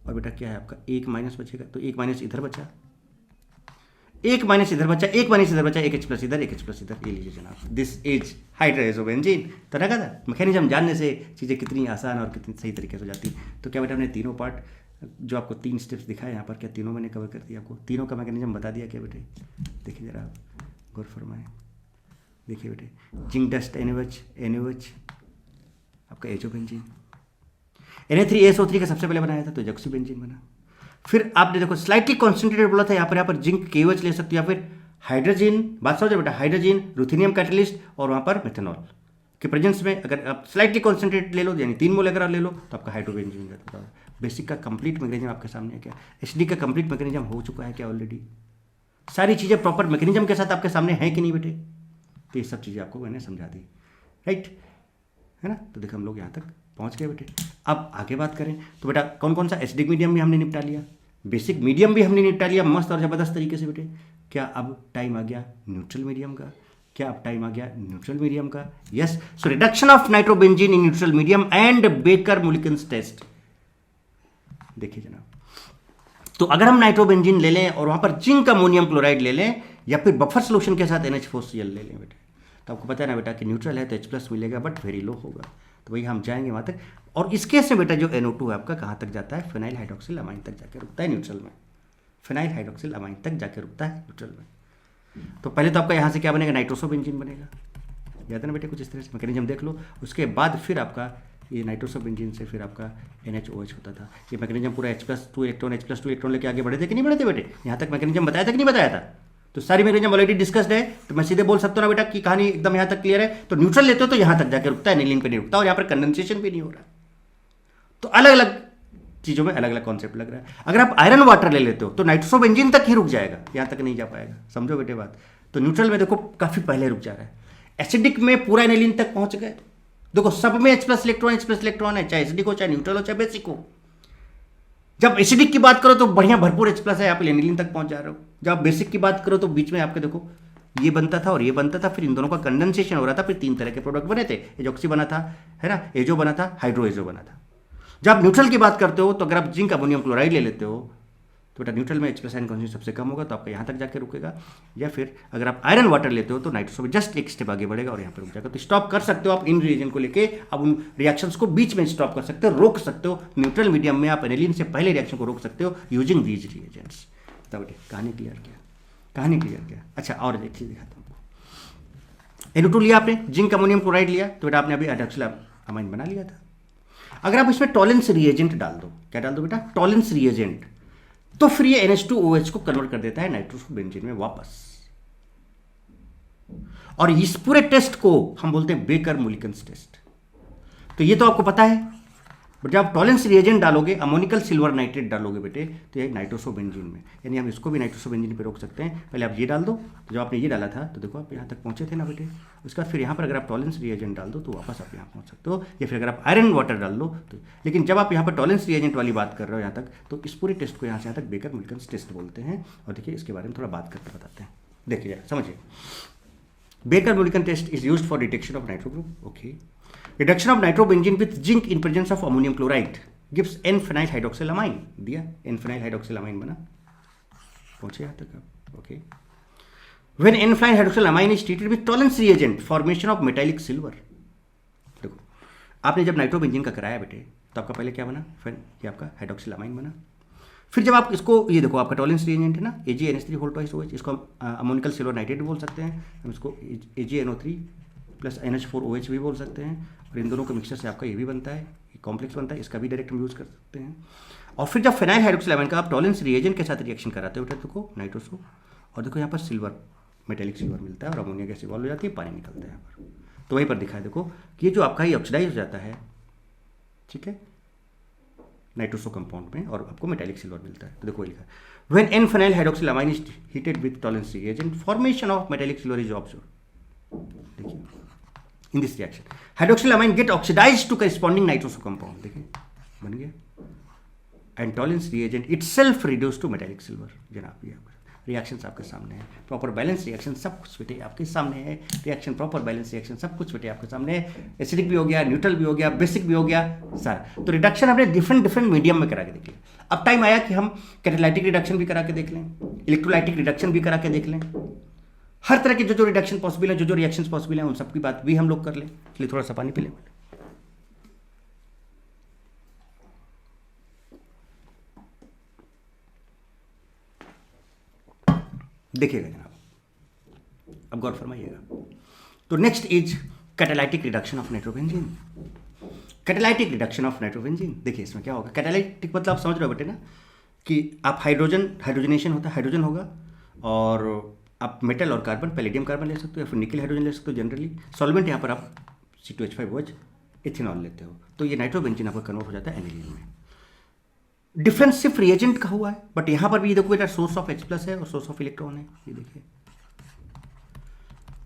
और बेटा क्या है आपका 1 माइनस बचेगा, तो 1 माइनस इधर बचा, 1 माइनस इधर बचा, 1 माइनस इधर बचा, 1 H+ इधर, 1 H+ इधर, ये लीजिए जनाब, दिस इज हाइड्रोएजोबेंजीन। तो लगा था मैकेनिज्म जानने से चीज़ें कितनी आसान और कितनी सही तरीके से हो जाती। तो क्या बेटा हमने तीनों पार्ट जो आपको 3 स्टेप्स दिखाए यहाँ पर, क्या तीनों मैंने कवर कर दिया, आपको तीनों का मैकेनिज्म बता दिया क्या बेटे। देखिए जरा आप गौर फरमाएं, देखिए बेटे जिंक डस्ट NaOH आपका एजोबेंजीन, Na3SO3 का सबसे पहले बनाया था तो एजॉक्सीबेंजीन बना। फिर आपने देखो स्लाइटली कॉन्सेंट्रेटेड बोला था, यहाँ पर जिंक KOH ले सकते हो, या फिर हाइड्रोजीन, बात समझो बेटा, हाइड्रोजीन रुथेनियम कैटलिस्ट और वहाँ पर मेथनॉल के प्रेजेंस में अगर आप स्लाइटली कॉन्सेंट्रेटेड ले लो, यानी 3 मोल अगर आप ले लो तो आपका हाइड्रोबेंजीन जाता है। बेसिक का कंप्लीट मैकेनिज्म आपके सामने है क्या, HD का कंप्लीट मैकेनिज्म हो चुका है क्या ऑलरेडी, सारी चीज़ें प्रॉपर मैकेनिज्म के साथ आपके सामने है कि नहीं बेटे। तो ये सब चीज़ें आपको मैंने समझा दी, राइट है ना। तो देखो हम लोग यहाँ तक पहुँच गए बेटे। अब आगे बात करें तो बेटा कौन कौन सा एसिडिक मीडियम भी हमने निपटा लिया, बेसिक मीडियम भी हमने निपटा लिया मस्त और ज़बरदस्त तरीके से बेटे। क्या अब टाइम आ गया न्यूट्रल मीडियम का, क्या अब टाइम आ गया न्यूट्रल मीडियम का, yes. So reduction of nitrobenzene in neutral medium and Baker Mulliken's test. देखिए जनाब, तो अगर हम नाइट्रोबेंजीन ले लें और वहां पर जिंक अमोनियम क्लोराइड ले लें, या फिर बफर सोल्यूशन के साथ NH4Cl ले लें बेटे, तो आपको पता है ना बेटा कि न्यूट्रल है तो H+ मिलेगा बट वेरी लो होगा। तो वही हम जाएंगे वहाँ तक। और इस केस में बेटा जो NO2 है आपका कहाँ तक जाता है, फिनाइल हाइड्रोक्सिल अमाइन तक जाके रुकता है न्यूट्रल में, फिनाइल हाइड्रोक्सिल अमाइन तक जाके रुकता है न्यूट्रल में। तो पहले तो आपका यहाँ से क्या बनेगा, नाइट्रोसोबेंजीन बनेगा, याद है ना बेटे, कुछ इस तरह से मैकेनिज्म देख लो। उसके बाद फिर आपका ये नाइट्रोसोबेंजीन से फिर आपका NHOH होता था। ये मैकेनिज्म पूरा H+2 इलेक्ट्रॉन लेके आगे बढ़े थे कि नहीं बढ़े थे बेटे, यहाँ तक मैकेनिज्म बताया था कि नहीं बताया था। तो सारी मैकेनिज्म ऑलरेडी डिस्कस्ड है, तो मैं सीधे बोल सकता हूँ ना बेटा कि कहानी एकदम यहाँ तक क्लियर है। तो न्यूट्रल लेते हो तो यहाँ तक जाके रुकता है, एनिलीन पे नहीं रुकता, और यहाँ पर कंडेंसेशन भी नहीं हो रहा। तो अलग अलग चीज़ों में अलग अलग कॉन्सेप्ट लग रहा है। अगर आप आयरन वाटर ले लेते हो तो नाइट्रोसोबेंजीन तक ही रुक जाएगा, यहाँ तक नहीं जा पाएगा, समझो बेटे बात। तो न्यूट्रल में देखो काफ़ी पहले रुक जा रहा है। एसिडिक में पूरा एनिलीन तक पहुंच गए, देखो सब में H+ इलेक्ट्रॉन है, चाहे एसिडिक हो, चाहे न्यूट्रल हो, चाहे बेसिक हो। जब एसिडिक की बात करो तो बढ़िया भरपूर H+ है, आप एनिलीन तक पहुंच जा रहे हो। जब आप बेसिक की बात करो तो बीच में आपके देखो ये बनता था और ये बनता था, फिर इन दोनों का कंडेंसेशन हो रहा था, फिर 3 तरह के प्रोडक्ट बने थे, एजॉक्सी बना था, है ना, एजो बना था, हाइड्रो एजो बना था। जब आप न्यूट्रल की बात करते हो तो अगर आप जिंक अमोनियम क्लोराइड ले लेते हो तो बेटा न्यूट्रल में H+ आयन कॉन्सेंट्रेशन सबसे कम होगा, तो आपका यहाँ तक जाके रुकेगा। या फिर अगर आप आयरन वाटर लेते हो तो नाइट्रोसोबेंजीन जस्ट एक स्टेप आगे बढ़ेगा और यहाँ पर रुक जाएगा। तो स्टॉप कर सकते हो आप इन रिएजेंट को लेके, अब उन रिएक्शंस को बीच में स्टॉप कर सकते हो, रोक सकते हो। न्यूट्रल मीडियम में आप एनिलीन से पहले रिएक्शन को रोक सकते हो यूजिंग दीज रिएजेंट्स। तब बेटे कहानी क्लियर किया, कहानी क्लियर किया। अच्छा और एक चीज़ दिखाता हूँ। NO2 लिया आपने, जिंक अमोनियम क्लोराइड लिया, तो बेटा आपने अभी हाइड्रोक्सिल अमाइन बना लिया था। अगर आप इसमें टॉलेंस रिएजेंट डाल दो, क्या डाल दो बेटा, टॉलेंस रिएजेंट, तो फिर ये NH2OH को कन्वर्ट कर देता है नाइट्रोसोबेंजीन में वापस। और इस पूरे टेस्ट को हम बोलते हैं बेकर मुलिकन्स टेस्ट। तो ये तो आपको पता है, बट जब आप टॉलेंस रिएजेंट डालोगे, अमोनिकल सिल्वर नाइट्रेट डालोगे बेटे, तो ये नाइट्रोसोबेंजीन में, यानी हम इसको भी नाइट्रोसोबेंजीन पे रोक सकते हैं। पहले आप ये डाल दो, तो जब आपने ये डाला था तो देखो आप यहाँ तक पहुंचे थे ना बेटे। उसके बाद फिर यहाँ पर अगर आप टॉलेंस रिएजेंट डाल दो तो वापस आप यहाँ पहुँच सकते हो, या फिर अगर आप आयरन वाटर डाल लो तो। लेकिन जब आप यहाँ पर टॉलेंस रिएजेंट वाली बात कर रहे हो यहाँ तक, तो इस पूरे टेस्ट को यहाँ से यहाँ तक बेकर मुलिकन्स टेस्ट बोलते हैं। और देखिए इसके बारे में थोड़ा बात करके बताते हैं, देखिए समझिए। Baker Mulliken test is used for detection of nitro group. Okay, reduction of nitrobenzene with zinc in presence of ammonium chloride gives N phenyl hydroxylamine, दिया N-फेनाइल हाइड्रोक्सिलामाइन बना, पहुंचे यहाँ तक आप। Okay, when N phenyl hydroxylamine is treated with Tollens reagent formation of metallic silver. देखो आपने जब nitrobenzene का कराया बेटे तो आपका पहले क्या बना, फिर ये आपका हाइड्रोक्सिलामाइन बना। फिर जब आप इसको, ये देखो आपका टॉलेंस रिएजेंट है ना, AgNH3 इसको हम अमोनिकल सिल्वर नाइट्रेट भी बोल सकते हैं, हम इसको AgNO3 + NH4OH भी बोल सकते हैं। और इन दोनों के मिक्सचर से आपका ये भी बनता है, ये कॉम्प्लेक्स बनता है, इसका भी डायरेक्ट हम यूज़ कर सकते हैं। और फिर जब फेनाइल हाइड्रोक्सिलामाइन का आप टॉलेंस रिएजेंट के साथ रिएक्शन कराते हो बेटा, देखो नाइट्रोसो, और देखो यहाँ पर सिल्वर, मेटेलिक सिल्वर मिलता है और अमोनिया गैस इवॉल्व हो जाती है, पानी निकलता है यहाँ पर। तो वहीं पर दिखाया देखो कि ये जो आपका ये ऑक्सीडाइज हो जाता है, ठीक है, नाइट्रोसो कंपाउंड में, और आपको मेटालिक सिल्वर मिलता है। तो देखो लिखा है, when N phenyl hydroxylamine is heated with Tollens reagent formation of metallic silver is observed. देखिए in this reaction hydroxylamine get oxidized to corresponding nitroso compound, देखिए बन गया, and Tollens reagent itself reduced to metallic silver। जनाब ये reactions आपके सामने है, proper balance reaction सब कुछ बेटे आपके सामने है, रिएक्शन प्रॉपर बैलेंस रिएक्शन सब कुछ बेटे आपके सामने है। एसिडिक भी हो गया, न्यूट्रल भी हो गया, बेसिक भी हो गया सारा। तो रिडक्शन हमने डिफरेंट मीडियम में करा के देख लिया। अब टाइम आया कि हम कैटालाइटिक रिडक्शन भी करा के देख लें, इलेक्ट्रोलाइटिक रिडक्शन भी करा के देख लें, हर तरह के जो रिडक्शन पॉसिबल है, जो रिएक्शंस पॉसिबल हैं, उन सब की बात भी हम लोग कर लें। इसलिए थोड़ा सा पानी पी लें। देखिएगा जनाब, अब गौर फरमाइएगा। तो next is catalytic reduction of nitrobenzene. Catalytic reduction of nitrobenzene, देखिए इसमें क्या होगा। कैटालाइटिक मतलब आप समझ रहे हो बेटे ना, कि आप हाइड्रोजनेशन होता है, हाइड्रोजन होगा, और आप मेटल और कार्बन, पैलेडियम कार्बन ले सकते हो, या फिर निकल हाइड्रोजन ले सकते हो। जनरली सॉल्वेंट यहाँ पर आप C2H5OH इथेनॉल लेते हो, तो ये नाइट्रोबेंजीन आपका कन्वर्ट हो जाता है एनिलीन में। डिफरेंस सिर्फ रिएजेंट का हुआ है, बट यहाँ पर भी देखो बेटा सोर्स ऑफ H+ है और सोर्स ऑफ इलेक्ट्रॉन है, ये देखिए।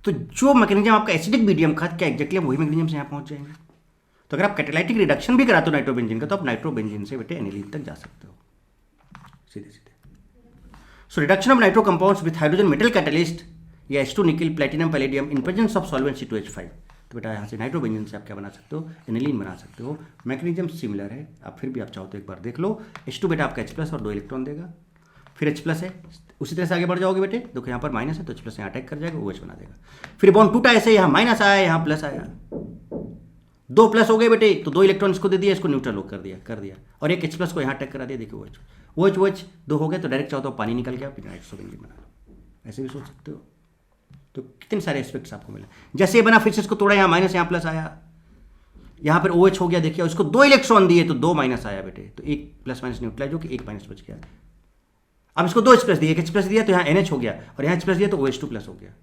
तो जो मैकेनिज्म आपका एसिडिक मीडियम का, क्या एग्जैक्टली हम वही मैकेनिज्म से यहाँ पहुँच जाएंगे। तो अगर आप कैटालाइटिक रिडक्शन भी कराते हो नाइट्रोबेंजीन का, तो आप नाइट्रोबेंजीन से बेटे एनिलीन तक जा सकते हो सीधे सीधे। So reduction of nitro compounds with hydrogen metal catalyst या H2 निकल platinum palladium in presence of solvent C2H5। तो बेटा यहाँ से नाइट्रोबेंजीन से आप क्या बना सकते हो, एनिलीन बना सकते हो। मैकेनिज्म सिमिलर है, आप फिर भी आप चाहो तो एक बार देख लो। H2 बेटा आपका H+ और 2 इलेक्ट्रॉन देगा, फिर H+ है, उसी तरह से आगे बढ़ जाओगे बेटे। देखो यहाँ पर माइनस है तो H+ यहाँ अटैक कर जाएगा, OH बना देगा। फिर बॉन्ड टूटा, ऐसे यहाँ माइनस आया, यहाँ प्लस आया, दो प्लस हो गए बेटे, तो दो इलेक्ट्रॉन इसको दे दिया, इसको न्यूट्रल कर दिया और एक H प्लस को यहाँ अटैक करा दिया। देखिए वो H दो हो गए, तो डायरेक्ट चाहो तो पानी निकल गया, फिर नाइट्रोबेंजीन बना लो। ऐसे भी सोच सकते हो। तो कितने सारे एस्पेक्ट्स आपको मिले। जैसे ये बना, फिर से इसको तोड़ा, यहाँ माइनस यहाँ प्लस आया, यहाँ पर OH हो गया। देखिए उसको दो इलेक्ट्रॉन दिए तो दो माइनस आया बेटे, तो एक प्लस माइनस न्यूट्रलाइज हो कि एक माइनस बच गया। अब इसको दो H प्लस दिए, एक H प्लस दिया तो यहाँ NH हो गया, और यहाँ H प्लस दिया तो OH2 प्लस हो गया।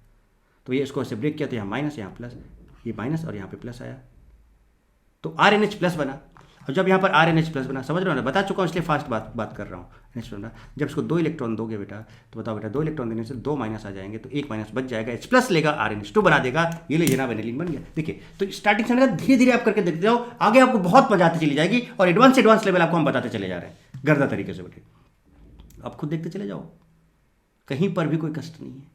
तो ये इसको ऐसे ब्रेक किया तो यहाँ माइनस, यहाँ प्लस, ये माइनस और यहाँ पे प्लस आया, तो RNH प्लस बना। और जब यहाँ पर RNH प्लस बना, समझ रहे हो ना, बता चुका हूँ इसलिए फास्ट बात कर रहा हूँ। NH बना, जब इसको दो इलेक्ट्रॉन दोगे बेटा, तो बताओ बेटा, दो इलेक्ट्रॉन देने से दो माइनस आ जाएंगे, तो एक माइनस बच जाएगा, H प्लस लेगा, RNH2 बना देगा, ये ले जेना वेनिलीन बन गया। देखिए, तो स्टार्टिंग से धीरे धीरे आप करके देखते जाओ, आगे आपको बहुत मजा आती चली जाएगी, और एडवांस लेवल आपको हम बताते चले जा रहे हैं गर्दा तरीके से बेटे। आप खुद देखते चले जाओ, कहीं पर भी कोई कष्ट नहीं है,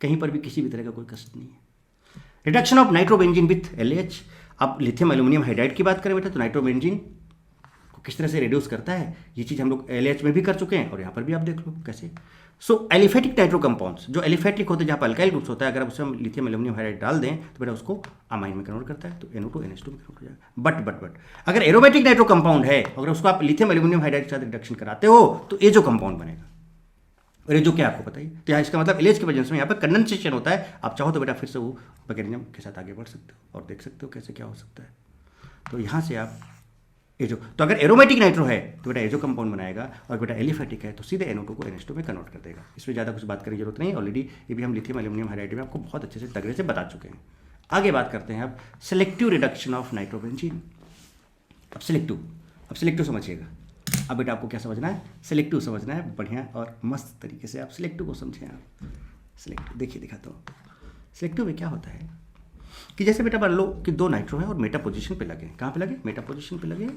कहीं पर भी किसी भी तरह का कोई कष्ट नहीं है। Reduction of nitrobenzene with LH। अब लिथियम एल्यूमिनियम हाइड्राइड की बात करें बेटा, तो नाइट्रोबेंजीन को किस तरह से रिड्यूस करता है, ये चीज़ हम लोग LH में भी कर चुके हैं, और यहाँ पर भी आप देख लो कैसे। सो एलिफेटिक नाइट्रो कंपाउंड्स, जो एलिफेटिक होते हैं, जहाँ पर अल्काइल ग्रुप्स होता है, अगर उसमें हम लिथियम एल्यूमिनियम हाइड्राइड डाल दें तो बेटा उसको अमाइन में कन्वर्ट करता है, तो NO2 NH2 में कन्वर्ट हो जाएगा। बट अगर एरोमेटिक नाइट्रो कंपाउंड है, अगर उसको आप लिथियम एल्यूमिनियम हाइड्राइड के साथ रिडक्शन कराते हो, तो ये जो कंपाउंड बनेगा, और ये जो क्या आपको पता ही। तो यहाँ इसका मतलब LH के वजह से यहाँ पर कंडेंसेशन होता है। आप चाहो तो बेटा फिर से वो मैकेनिज्म के साथ आगे बढ़ सकते हो और देख सकते हो कैसे क्या हो सकता है। तो यहाँ से आप एजो, तो अगर एरोमेटिक नाइट्रो है तो बेटा एजो कंपाउंड बनाएगा, और बेटा एलिफेटिक है तो सीधे NO2 को NH2 में कन्वर्ट कर देगा। इसमें ज़्यादा कुछ बात करने की जरूरत नहीं, ऑलरेडी ये भी हम लिथियम एल्यूमिनियम हाइड्राइड में आपको बहुत अच्छे से तगड़े से बता चुके हैं। आगे बात करते हैं अब सेलेक्टिव रिडक्शन ऑफ नाइट्रोबेंजीन। अब सिलेक्टिव समझिएगा। अब बेटा आपको क्या समझना है, सिलेक्टिव समझना है, बढ़िया और मस्त तरीके से आप सिलेक्टिव को समझें। आप सिलेक्टिव देखिए, दिखाता हूँ। सिलेक्टिव में क्या होता है कि जैसे बेटा मान लो कि दो नाइट्रो है और मेटा पोजीशन पे लगे। कहाँ पे लगे, मेटा पोजीशन पे लगे।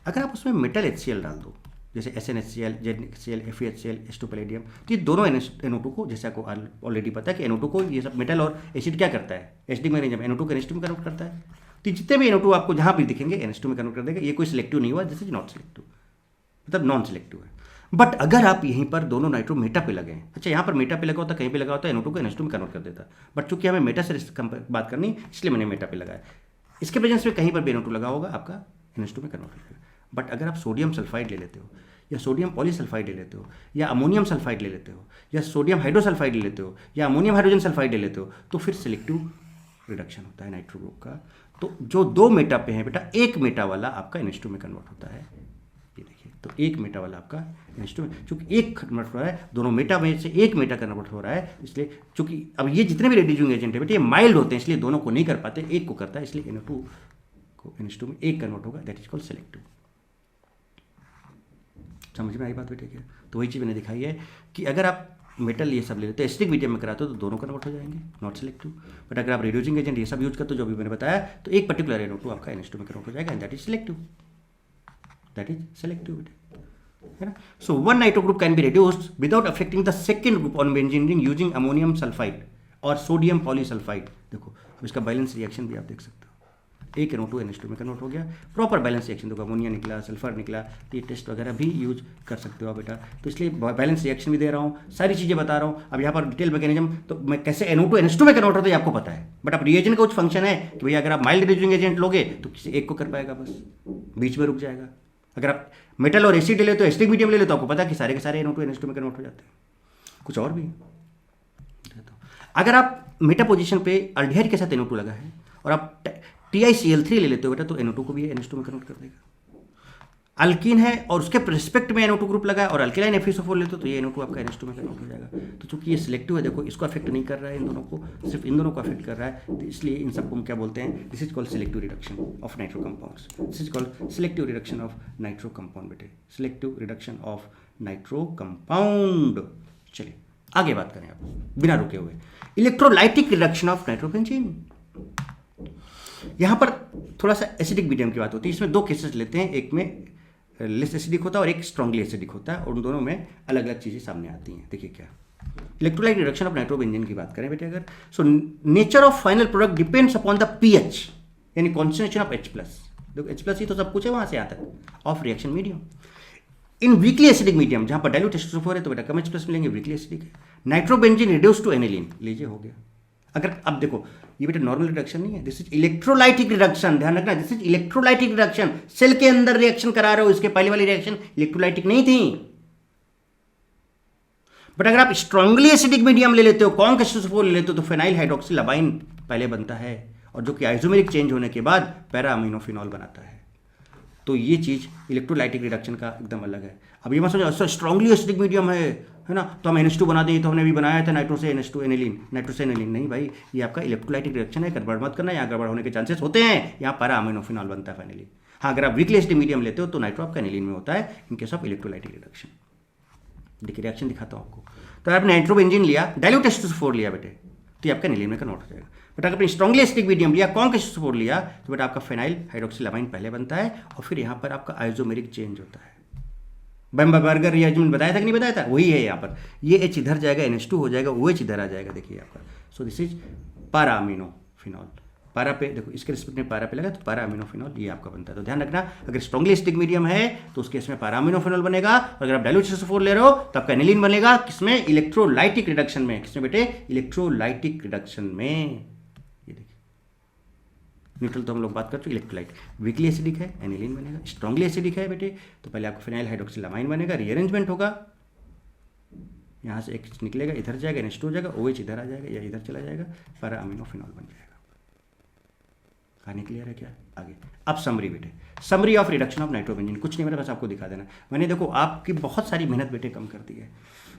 अगर आप उसमें मेटल HCl डाल दो, जैसे SnHCl, ZnHCl, FeHCl, H2 palladium, तो ये दोनों NO2 को, जैसे आपको ऑलरेडी पता है कि NO2 को ये सब मेटल और एसिड क्या करता है, एसिडिक मैग्नीशियम NO2 को NH2 में कन्वर्ट करता है। तो जितने भी NO2 आपको जहाँ भी दिखेंगे NH2 में कन्वर्ट कर देगा। ये कोई सिलेक्टिव नहीं हुआ, जैसे नॉट सिलेक्टिव, मतलब नॉन सिलेक्टिव है। बट अगर आप यहीं पर दोनों नाइट्रो मेटा पे लगे हैं, अच्छा यहाँ पर मेटा पे लगा होता, कहीं पे लगा होता है NO2 को NH2 में कन्वर्ट कर देता। बट चूंकि हमें मेटा से बात करनी, इसलिए मैंने मेटा पे लगाया। इसके प्रेजेंस में कहीं पर भी NO2 लगा होगा, आपका NH2 में कन्वर्ट हो जाएगा। बट अगर आप सोडियम सल्फाइड ले लेते हो, या सोडियम पॉलीसल्फाइड ले लेते हो, या अमोनियम सल्फाइड ले लेते हो, या सोडियम हाइड्रोसल्फाइड ले लेते हो, या अमोनियम हाइड्रोजन सल्फाइड ले लेते हो, तो फिर सिलेक्टिव रिडक्शन होता है नाइट्रो ग्रुप का। तो जो दो मेटा पे है बेटा, एक मेटा वाला आपका NH2 में कन्वर्ट होता है। ये देखिए, तो एक मेटा वाला आपका NH2 में, चूंकि एक कन्वर्ट हो रहा है, दोनों मेटा में से एक मेटा कन्वर्ट हो रहा है, इसलिए चूंकि अब ये जितने भी रेड्यूसिंग एजेंट है बेटे, ये माइल्ड होते हैं, इसलिए दोनों को नहीं कर पाते, एक को करता है, इसलिए NO2 को NH2 में एक कन्वर्ट होगा, दैट इज कॉल्ड सिलेक्टिव। समझ में आई बात बेटे क्या? तो वही चीज़ मैंने दिखाई है कि अगर आप मेटल ये सब ले लेते हो, एसिडिक मीडियम में कराते हो, तो दोनों कन्वर्ट हो जाएंगे, नॉट सिलेक्टिव। बट अगर आप रेड्यूसिंग एजेंट ये सब यूज करते हो, जो भी मैंने बताया, तो एक पर्टिकुलर NO2 आपका NH2 में कन्वर्ट हो जाएगा, and that is selective. That is selective बेटे, है ना। So one nitro group can be reduced without affecting the second group on benzene using ammonium sulphide और सोडियम पॉलीसल्फाइड। देखो अब इसका बैलेंस रिएक्शन भी आप देख सकते हो, एक NO2 NH2 में कन्वर्ट हो गया, प्रॉपर बैलेंस रिएक्शन। देखो अमोनिया निकला, सल्फर निकला, तो ये टेस्ट वगैरह भी यूज कर सकते हो आप बेटा। तो इसलिए बैलेंस रिएक्शन भी दे रहा हूँ, सारी चीज़ें बता रहा हूँ। अब यहाँ पर डिटेल मैकेनिज्म, तो मैं कैसे NO2 NH2 में कन्वर्ट होता है आपको पता है, बट अब रिएजेंट का कुछ फंक्शन है कि भैया अगर आप माइल्ड रिड्यूसिंग एजेंट लोगे तो किसी एक को कर पाएगा, बस बीच में रुक जाएगा। अगर आप मेटल और एसिड ले लेते हो, एसिडिक मीडियम ले लेते हो, आपको पता है कि सारे के सारे NO2 NH2 में कन्वर्ट हो जाते हैं। कुछ और भी अगर आप मेटा पोजीशन पे अल्डिहाइड के साथ NO2 लगा है और आप TiCl3 ले लेते हो बेटा, तो NO2 को भी NH2 में कन्वर्ट कर देगा। अल्कीन है और उसके रिस्पेक्ट में NO2 ग्रुप लगा है, और अल्केलाइन FeSO4 लेते हो, तो ये NO2 आपका NH2 में कन्वर्ट हो जाएगा। तो चूंकि ये सिलेक्टिव है, देखो इसको अफेक्ट नहीं कर रहा है, इन दोनों को, सिर्फ इन दोनों को अफेक्ट कर रहा है, तो इसलिए इन सबको हम क्या बोलते हैं, this is called selective reduction of nitro compounds. This is called selective reduction of nitro compound बेटे, selective reduction of nitro compound. चलिए आगे बात करें आप बिना रुके हुए, इलेक्ट्रोलाइटिक रिडक्शन ऑफ नाइट्रोबेंजीन। यहाँ पर थोड़ा सा एसिडिक मीडियम की बात होती है। इसमें दो केसेस लेते हैं, एक में लेस एसिडिक होता है और एक स्ट्रांगली एसिडिक होता है, और उन दोनों में अलग अलग चीज़ें सामने आती हैं। देखिए क्या इलेक्ट्रोलाइट रिडक्शन ऑफ नाइट्रोबेंजीन की बात करें बेटे, अगर so nature of final product depends upon the pH, यानी कॉन्सेंट्रेशन ऑफ H+। देखो H+ ही तो सब कुछ है वहाँ से यहाँ तक, of reaction medium. In weakly acidic medium, जहाँ पर डाइल्यूट H2SO4 है, तो बेटा कम H+ मिलेंगे, वीकली एसिडिक है। नाइट्रोबेंजीन रिड्यूस टू एनिलीन, लीजिए हो गया। अगर अब देखो ये बेटा नॉर्मल रिडक्शन नहीं है, दिस इज इलेक्ट्रोलाइटिक रिडक्शन, ध्यान रखना, this is electrolytic reduction. Cell के अंदर रिएक्शन करा रहे हो, इसके पहले वाली रिएक्शन इलेक्ट्रोलाइटिक नहीं थी। बट अगर आप स्ट्रांगली एसिडिक मीडियम ले लेते हो, कौन H2SO4 ले लेते हो, तो फेनाइल हाइड्रोक्सिल अमाइन पहले बनता है, और जो कि आइसोमेरिक चेंज होने के बाद पैरा अमीनोफिनॉल बनाता है। तो ये चीज़ इलेक्ट्रोलाइटिक रिडक्शन का एकदम अलग है। अब ये मत समझो अच्छा स्ट्रांगली एसिडिक मीडियम है ना, तो हम NH2 बना दें, तो हमने अभी बनाया था नाइट्रो से NH2 एनिलीन, नाइट्रो से एनिलीन, नहीं भाई, ये आपका इलेक्ट्रोलाइटिक रिडक्शन है, गड़बड़ मत करना, यहाँ गड़बड़ होने के चांसेस होते हैं, यहाँ पैरा अमीनोफिनॉल बनता है फाइनली। हाँ, अगर आप वीकली एसिडिक मीडियम लेते हो तो नाइट्रो आपका एनिलीन में होता है in case of electrolytic reduction. देखिए रिएक्शन दिखाता हूँ आपको। तो आपने नाइट्रोबेंजीन लिया, डाइल्यूट H2SO4 लिया बेटे, तो ये आपका एनिलीन में कन्वर्ट हो जाएगा। बट अगर आपने स्ट्रांगली एसिडिक मीडियम लिया, कौन H2SO4 लिया, तो बेटा आपका फेनाइल हाइड्रोक्सिल अमाइन पहले बनता है, और फिर यहाँ पर आपका आइसोमेरिक चेंज होता है। बर्गर रिएजमेंट बताया था कि नहीं बताया था, वही है यहाँ पर। ये H इधर जाएगा, NH2 हो जाएगा, OH इधर आ जाएगा, देखिए आपका। So this is para aminophenol. Para पे देखो, इसके रिस्पेक्ट में पैरा पे लगा तो पैरा अमीनोफिनॉल ये आपका बनता है। तो ध्यान रखना, अगर स्ट्रांगली एसिडिक मीडियम है तो उसके इसमें पैरा अमीनोफिनॉल बनेगा, और अगर आप डाइल्यूट H2SO4 ले रहे हो तो आपका एनिलीन बनेगा, किसमें, इलेक्ट्रोलाइटिक रिडक्शन में। किसमें बेटे, इलेक्ट्रोलाइटिक रिडक्शन में। ये देखिए न्यूट्रल तो हम लोग बात करते हैं, इलेक्ट्रोलाइट वीकली एसिडिक है, एनिलीन बनेगा। स्ट्रांगली एसिडिक है बेटे, तो पहले आपको फिनाइल हाइड्रोक्सिल अमाइन बनेगा, रीअरेंजमेंट होगा, यहाँ से एक निकलेगा, इधर जाएगा, NH2 हो जाएगा, OH इधर आ जाएगा या इधर चला जाएगा, पैरा अमीनोफिनॉल बन जाएगा। कहानी क्लियर है क्या? आगे अब समरी बेटे, summary of reduction of nitrobenzene. कुछ नहीं, मेरे बस आपको दिखा देना। मैंने देखो आपकी बहुत सारी मेहनत बेटे कम कर दी है,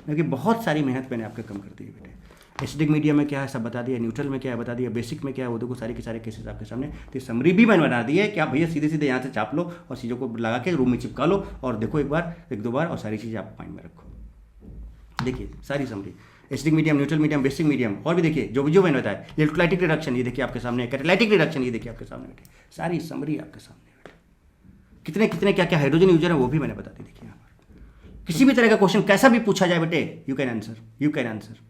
देखिए बहुत सारी मेहनत मैंने आपके कम कर दी है बेटे। एसिडिक मीडियम में क्या है सब बता दिया, न्यूट्रल में क्या है बता दिया, बेसिक में क्या है वो देखो, सारे के सारे केसेस आपके सामने। तो समरी भी मैंने बना दी है कि आप भैया सीधे सीधे यहाँ से चाप लो और चीज़ों को लगा के रूम में चिपका लो और देखो एक बार, एक दो बार, और सारी चीज़ें आप माइंड में रखो। देखिए सारी summary, acidic medium, neutral medium, basic medium, और भी देखिए जो मैंने बताया, इलेक्ट्रोलाइटिक रिडक्शन ये देखिए आपके सामने, कैटालाइटिक रिडक्शन ये देखिए आपके सामने बेटे, सारी समरी आपके सामने बेटे। कितने कितने क्या क्या हाइड्रोजन यूजर है वो भी मैंने बता दी। देखिए यहाँ पर किसी भी तरह का क्वेश्चन कैसा भी पूछा जाए बेटे, you can answer, you can answer.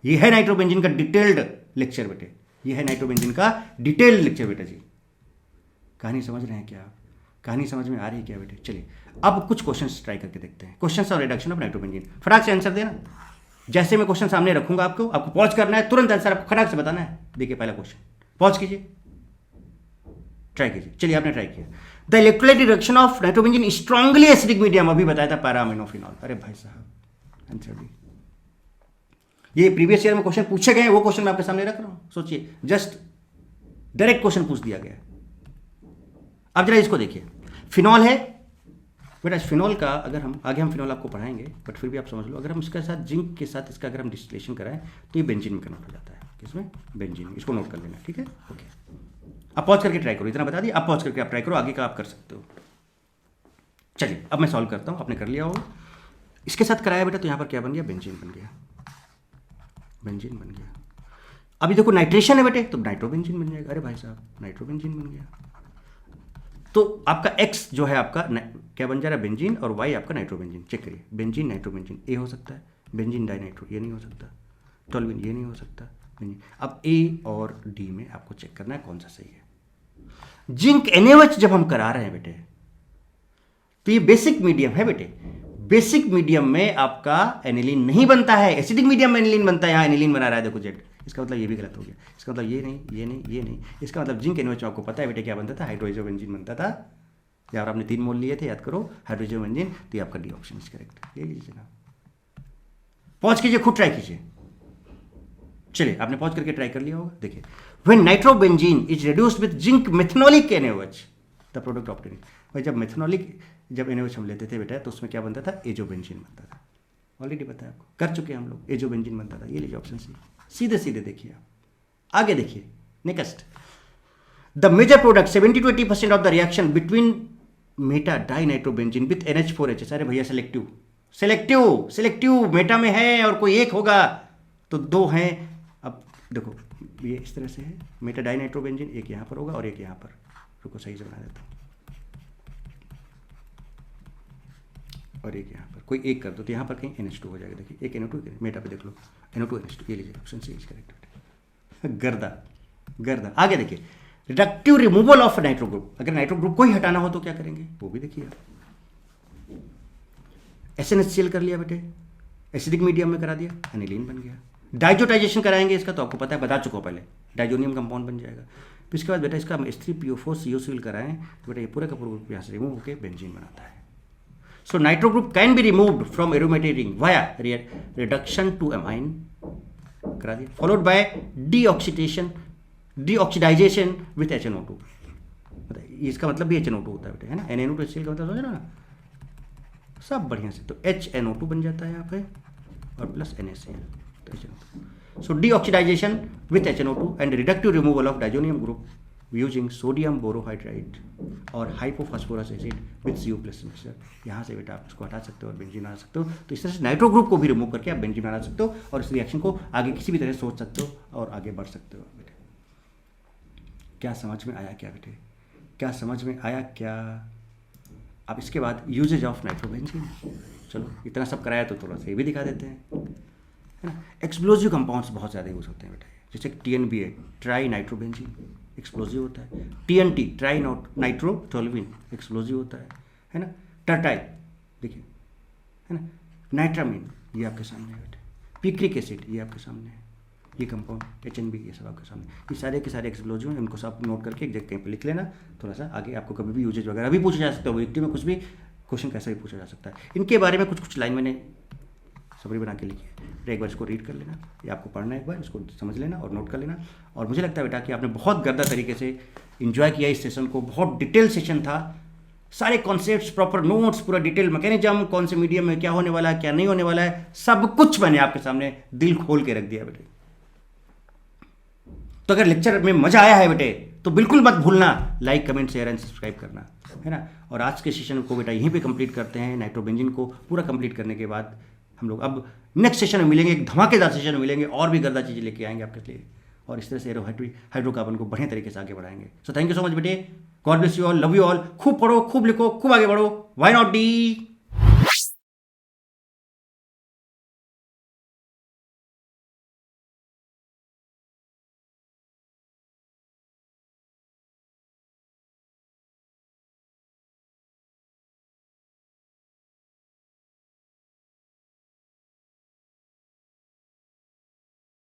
ये है नाइट्रोबेंजीन का डिटेल्ड लेक्चर बेटे, ये है नाइट्रोबेंजीन का डिटेल्ड लेक्चर बेटा जी। कहानी समझ रहे हैं क्या आप? कहानी समझ में आ रही है क्या बेटे? चलिए अब कुछ क्वेश्चंस ट्राई करके देखते हैं। Questions of reduction of nitrobenzene, फटाक से आंसर देना। जैसे मैं क्वेश्चन सामने रखूंगा आपको पॉज करना है, तुरंत आंसर आपको खटाक से बताना है। देखिए पहला क्वेश्चन, पॉज कीजिए, ट्राई कीजिए। चलिए आपने ट्राई किया, the electrolytic reduction of nitrobenzene strongly acidic medium, अभी बताया था पैरा अमीनोफिनॉल। अरे भाई साहब आंसर दी, ये प्रीवियस ईयर में क्वेश्चन पूछे गए, वो क्वेश्चन मैं आपके सामने रख रहा हूं। सोचिए, जस्ट डायरेक्ट क्वेश्चन पूछ दिया गया। अब जरा इसको देखिए, फिनॉल है बेटा, फिनॉल का अगर हम आगे हम फिनॉल आपको पढ़ाएंगे, बट फिर भी आप समझ लो, अगर हम इसके साथ जिंक के साथ इसका अगर हम डिस्टिलेशन कराएं तो ये बेंजीन में कन्वर्ट हो जाता है। किसमें? बेंजीन में। इसको नोट कर लेना, ठीक है? ओके, आप पॉज करके ट्राई करो, इतना बता दिया, आप पॉज करके आप ट्राई करो, आगे का आप कर सकते हो। चलिए अब मैं सॉल्व करता हूँ, आपने कर लिया होगा। इसके साथ कराया बेटा, तो यहाँ पर क्या बन गया? बेंजीन बन गया, बेंजीन बन गया। अभी देखो नाइट्रेशन है बेटे, तो नाइट्रोबेंजीन बन जाएगा। अरे भाई साहब नाइट्रोबेंजीन बन गया, तो आपका X जो है आपका क्या बन जा रहा है? बेंजीन, और Y आपका नाइट्रोबेंजीन। चेक करिए, बेंजीन नाइट्रोबेंजीन ए हो सकता है, बेंजीन डाइनाइट्रो ये नहीं हो सकता, टोल्यूइन ये नहीं हो सकता। अब A और D में आपको चेक करना है कौन सा सही है। जिंक NaOH जब हम करा रहे हैं बेटे, तो ये बेसिक मीडियम है बेटे, बेसिक मीडियम में आपका एनिलीन नहीं बनता है, एसिडिक मीडियम में एनिलीन बनता है। यहाँ एनिलीन बना रहा है देखो जेड, इसका मतलब ये भी गलत हो गया। इसका मतलब ये नहीं, ये नहीं, ये नहीं। इसका मतलब जिंक NaOH आपको पता है बेटे क्या बनता था? हाइड्रोजोबेंजीन बनता था। यार आपने 3 मोल लिए थे, याद करो, हाइड्रोजोबेंजीन। तो ये आपका डी ऑप्शन इज करेक्ट। ले लीजिए ना, पॉज कीजिए, खुद ट्राई कीजिए। चलिए आपने पॉज करके ट्राई कर लिया होगा। देखिए, when nitrobenzene is reduced with zinc methanolic NaOH the product obtaining. भाई जब मेथनोलिक जब NaOH हम लेते थे बेटा, तो उसमें क्या बनता था? एजोबेंजीन बनता था। ऑलरेडी बताया आपको, कर चुके हैं हम लोग, एजोबेंजीन बनता था। ये लीजिए ऑप्शन सी, सीधे सीधे देखिए आप। आगे देखिए next, the major product 70 to 80% of the reaction between meta dinitrobenzene with NH4H। अरे भैया सेलेक्टिव, सेलेक्टिव, सेलेक्टिव मेटा में है और कोई एक होगा तो 2 हैं। अब देखो ये इस तरह से है, मेटा डाइनाइट्रोबेंजीन, एक यहाँ पर होगा और एक यहाँ पर। रुको सही से बना देता हूँ, और एक यहाँ पर, कोई एक कर दो तो यहाँ पर कहीं NH2 हो जाएगा। देखिए एक NO2 मेटा पे देख लो, NO2 NH2, ये लीजिए ऑप्शन सी इज करेक्ट। गर्दा गर्दा। आगे देखिए, reductive removal of nitro group. अगर नाइट्रो ग्रुप को ही हटाना हो तो क्या करेंगे, वो भी देखिए आप। SnHCl कर लिया बेटे, एसिडिक मीडियम में करा दिया, एनिलीन बन गया। डाइजोटाइजेशन कराएंगे इसका, तो आपको पता है, बता चुका हूँ पहले, डाइजोनियम कंपाउंड बन जाएगा। फिर इसके बाद बेटा इसका H3PO4 COCl कराएं तो बेटा ये पूरा का पूरा ग्रुप यहाँ से रिमूव होकर बेंजीन बनाता है। So nitro group can be removed from aromatic ring via reduction to amine करा दिया, फॉलोड बाय डीऑक्सीडाइजेशन विथ HNO2। इसका मतलब भी HNO2 होता है बेटा, है ना, NaNO2HCl का मतलब समझ रहे हो ना, सब बढ़िया से। तो HNO2 बन जाता है यहाँ पे और प्लस NaCl, तो HNO2। So deoxidization with HNO2 and reductive removal of diazonium group using sodium borohydride और hypophosphorous acid with CO+ mixture. यहाँ से बेटा आप इसको हटा सकते हो और बेंजीन बना सकते हो। तो इस तरह से नाइट्रो ग्रुप को भी रिमूव करके आप बेंजीन बना सकते हो और इस रिएक्शन को आगे किसी भी तरह सोच सकते हो और आगे बढ़ सकते हो बेटे। क्या समझ में आया क्या बेटे, क्या समझ में आया क्या? अब इसके बाद यूजेज ऑफ नाइट्रोबेंजीन, चलो इतना सब कराया तो थोड़ा सा ये भी दिखा देते हैं, है ना। एक्सप्लोजिव कंपाउंड्स बहुत ज़्यादा यूज होते हैं बेटा, जैसे TNBA ट्राई नाइट्रोबेंजीन एक्सप्लोजिव होता है, TNT ट्राई नाइट्रोटोल्यूइन एक्सप्लोजिव होता है ना। टर्टाइल देखिए, है ना, नाइट्रामीन ये आपके सामने है बेटे, पिक्रिक एसिड ये आपके सामने है, ये कंपाउंड HNB ये सब आपके सामने, ये सारे के सारे एक्सप्लोजिव हैं, इनको सब नोट करके एक जगह कहीं पे लिख लेना। थोड़ा सा आगे आपको कभी भी यूजेज वगैरह भी पूछा जा सकता है, ऑब्जेक्टिव में कुछ भी क्वेश्चन कैसे भी पूछा जा सकता है। इनके बारे में कुछ कुछ लाइन मैंने समरी बना के लिखी है, एक बार इसको रीड कर लेना, ये आपको पढ़ना है, एक बार इसको समझ लेना और नोट कर लेना। और मुझे लगता है बेटा कि आपने बहुत गर्दा तरीके से इन्जॉय किया इस सेशन को, बहुत डिटेल सेशन था, सारे कॉन्सेप्ट्स, प्रॉपर नोट्स, पूरा डिटेल मैकेनिज्म, कौन से मीडियम में क्या होने वाला है क्या नहीं होने वाला है, सब कुछ मैंने आपके सामने दिल खोल के रख दिया बेटे। तो अगर लेक्चर में मजा आया है बेटे तो बिल्कुल मत भूलना like comment share and subscribe करना, है ना। और आज के सेशन को बेटा यहीं पे कंप्लीट करते हैं। नाइट्रोबेंजीन को पूरा कंप्लीट करने के बाद हम लोग अब नेक्स्ट सेशन में मिलेंगे, एक धमाकेदार सेशन में मिलेंगे, और भी गर्दा चीज़ें लेके आएंगे आपके लिए, और इस तरह से हाइड्रोकार्बन को बढ़िया तरीके से आगे बढ़ाएंगे। So thank you so much बेटे, God bless you all, love you all. खूब पढ़ो, खूब लिखो, खूब आगे बढ़ो, व्हाई नॉट डी।